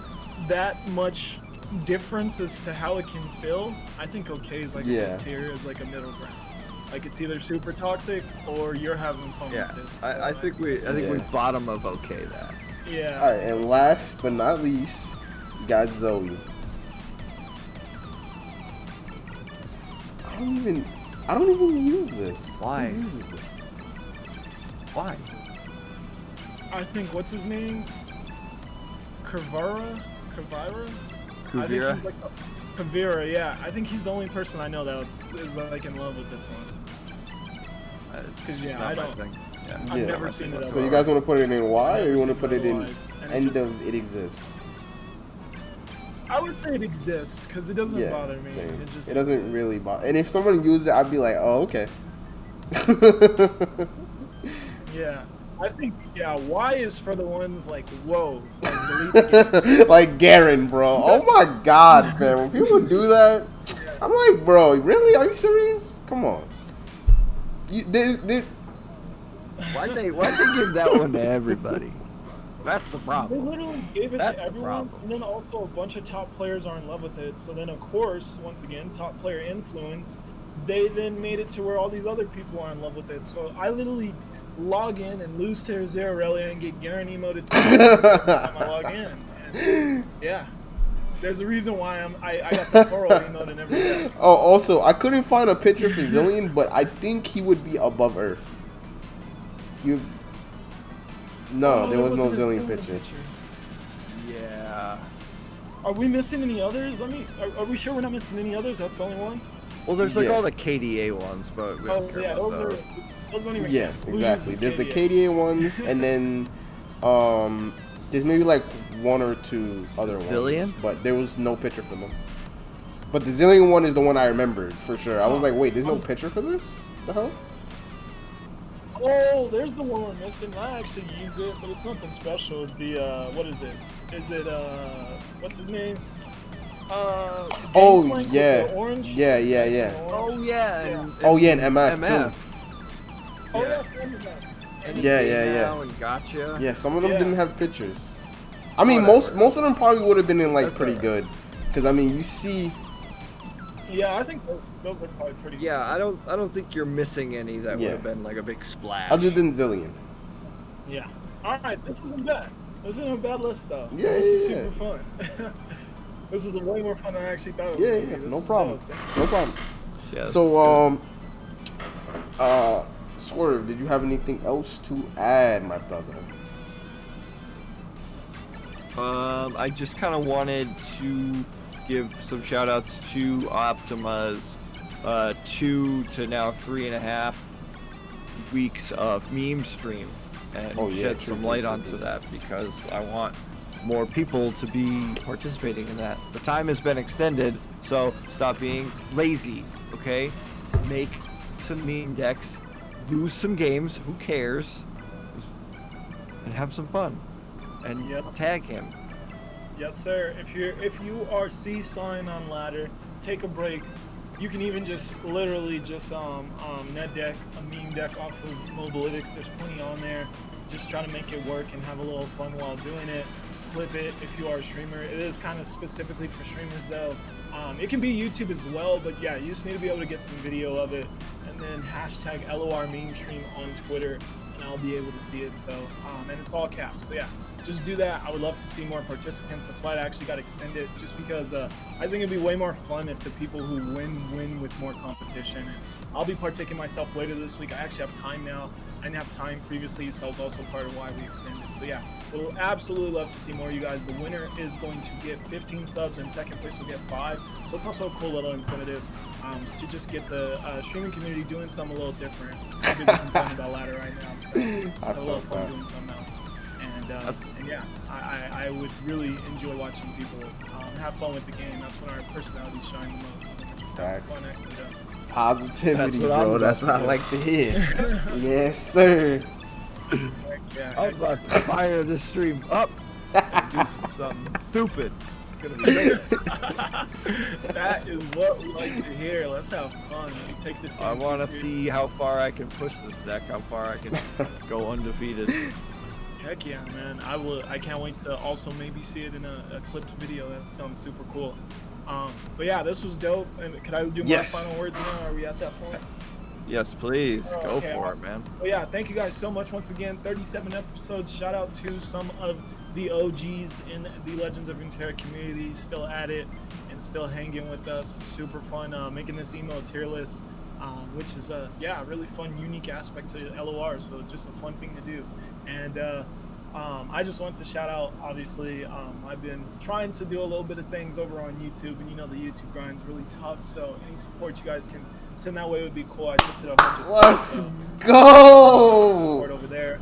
that much difference as to how it can feel, I think OK is like a tier, is like a middle ground. Like it's either super toxic or you're having fun with it. I think we bottom of OK that. Yeah. All right, and last but not least, you got Zoe. I don't even use this. Why? Who uses this? Why? I think what's his name? Kavira? Kuvira? Kavira, yeah. I think he's the only person I know that is like in love with this one. Because I don't. Yeah. I've never seen it. So you guys want to put it in Y, or you want to put it in end of it exists? I would say it exists because it doesn't bother me. Same. It doesn't really bother. And if someone used it, I'd be like, oh, okay. Yeah. I think, Y is for the ones like, whoa. Like, delete the game. Like Garen, bro. Oh my god, man. When people do that, I'm like, bro, really? Are you serious? Come on. Why'd they give that one to everybody? That's the problem. They literally gave it to everyone, and then also a bunch of top players are in love with it. So then, of course, once again, top player influence, they then made it to where all these other people are in love with it. So I literally log in and lose to Zero Relia and get Garen emoted every time I log in. And yeah. There's a reason why I got the Coral emote and everything. Oh, also, I couldn't find a picture for Zillion, but I think he would be above Earth. No, there was no Zillion picture. Yeah. Are we missing any others? Are we sure we're not missing any others? That's the only one? Well, there's like all the KDA ones, but we don't care about those. Those don't even count. Exactly. There's the KDA ones, and then there's maybe like one or two other ones. But there was no picture for them. But the Zillion one is the one I remembered for sure. I was like, wait, there's no picture for this? The hell? Oh, there's the one we're missing. I actually use it, but it's nothing special. It's the what is it? Is it what's his name? Oh yeah, orange. yeah. Oh yeah. And MF too. Oh yes, Yeah. And gotcha. Yeah, some of them didn't have pictures. I mean, most of them probably would have been in like That's pretty good, because I mean, you see. Yeah, I think those are probably pretty. Yeah, I don't think you're missing any that would have been like a big splash. Other than Zillion. Yeah. All right, this isn't bad. This isn't a bad list though. Yeah, this is super fun. This is way more fun than I actually thought it was. Yeah, no problem. No problem. Yeah, So Swerve, did you have anything else to add, my brother? I just kind of wanted to give some shout outs to Optima's 2 to now 3.5 weeks of meme stream and shed some light onto that, because I want more people to be participating in that. The time has been extended, so stop being lazy, okay? Make some meme decks, lose some games, who cares? And have some fun. And tag him. Yes, sir. If you are seesawing on ladder, take a break. You can even just literally just net deck a meme deck off of Mobilytics. There's plenty on there. Just try to make it work and have a little fun while doing it. Clip it if you are a streamer. It is kind of specifically for streamers though. It can be YouTube as well, but yeah, you just need to be able to get some video of it, and then hashtag LOR meme stream on Twitter, and I'll be able to see it. So and it's all caps. So yeah, just do that. I would love to see more participants. That's why it actually got extended, just because I think it'd be way more fun if the people who win with more competition. And I'll be partaking myself later this week. I actually have time now. I didn't have time previously, so it's also part of why we extended. So yeah, we'll absolutely love to see more of you guys. The winner is going to get 15 subs, and second place will get 5. So it's also a cool little incentive to just get the streaming community doing something a little different. I'm busy complaining about ladder right now, so it's a little fun doing something else. And yeah, I would really enjoy watching people have fun with the game. That's when our personalities shine the most. Just have fun acting it up. Positivity, bro. That's what I like to hear. Yes, sir. I'm about to fire this stream up and do something stupid. It's gonna be great. That is what we like to hear. Let's have fun. We take this game. I want to see how far I can push this deck. How far I can go undefeated. Heck yeah, man. I can't wait to also maybe see it in a clipped video. That sounds super cool. But yeah, this was dope. And could I do my final words now? Are we at that point? Yes, please. Go for it, man. Well, yeah, thank you guys so much once again. 37 episodes. Shout out to some of the OGs in the Legends of Runeterra community, still at it and still hanging with us. Super fun making this Emote tier list, which is a really fun, unique aspect to LOR. So just a fun thing to do. And I just want to shout out, obviously, I've been trying to do a little bit of things over on YouTube, and you know the YouTube grind's really tough, so any support you guys can send that way would be cool. I just hit 100 Let's subs, go! Support over there.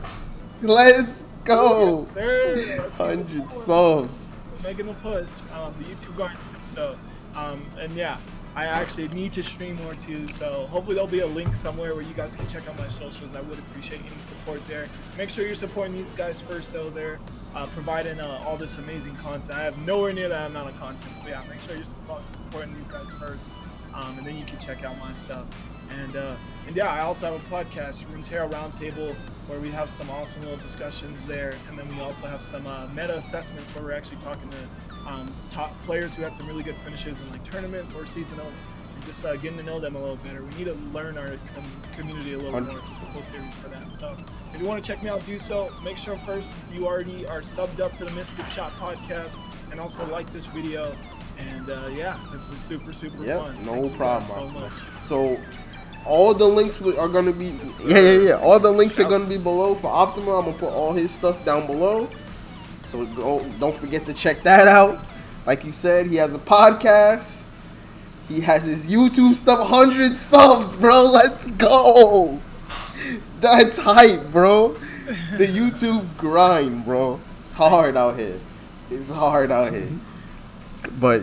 Let's go! Yes, sir. 100 subs. We're making a push. The YouTube grind, so, and yeah. I actually need to stream more too, so hopefully there'll be a link somewhere where you guys can check out my socials. I would appreciate any support there. Make sure you're supporting these guys first though. They're providing all this amazing content. I have nowhere near that amount of content, so yeah, make sure you're supporting these guys first, and then you can check out my stuff. And yeah, I also have a podcast, Runeterra Roundtable, where we have some awesome little discussions there, and then we also have some meta assessments where we're actually talking to top players who had some really good finishes in like tournaments or seasonals, and just getting to know them a little better. We need to learn our community a little more. It's just a full series for that. So if you want to check me out, do so. Make sure first you already are subbed up to the Mystic Shot podcast, and also like this video. And yeah, this is super fun. No problem. So all the links are gonna be all the links are gonna be below for Optima. I'm gonna put all his stuff down below. So don't forget to check that out. Like he said, he has a podcast. He has his YouTube stuff, 100 subs, bro. Let's go. That's hype, bro. The YouTube grind, bro. It's hard out here. But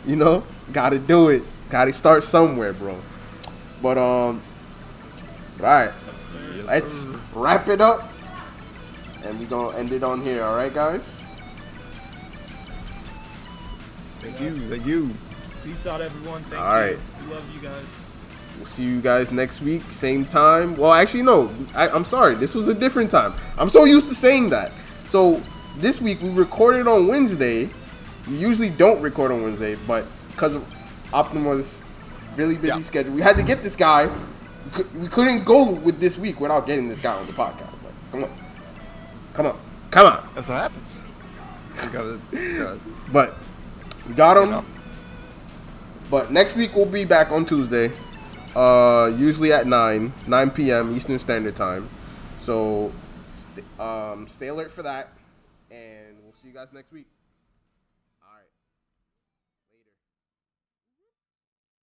you know, gotta do it. Gotta start somewhere, bro. But all right, let's wrap it up, and we gonna end it on here. All right, guys. Thank you. Peace out, everyone. Thank you. All right. We love you guys. We'll see you guys next week, same time. Well, actually, no. I'm sorry. This was a different time. I'm so used to saying that. So this week we recorded on Wednesday. We usually don't record on Wednesday, but because of Optima's really busy schedule, we had to get this guy. We couldn't go with this week without getting this guy on the podcast. Like, come on. That's what happens. You gotta But we got him. But next week we'll be back on Tuesday. Usually at 9 p.m. Eastern Standard Time. So stay alert for that, and we'll see you guys next week.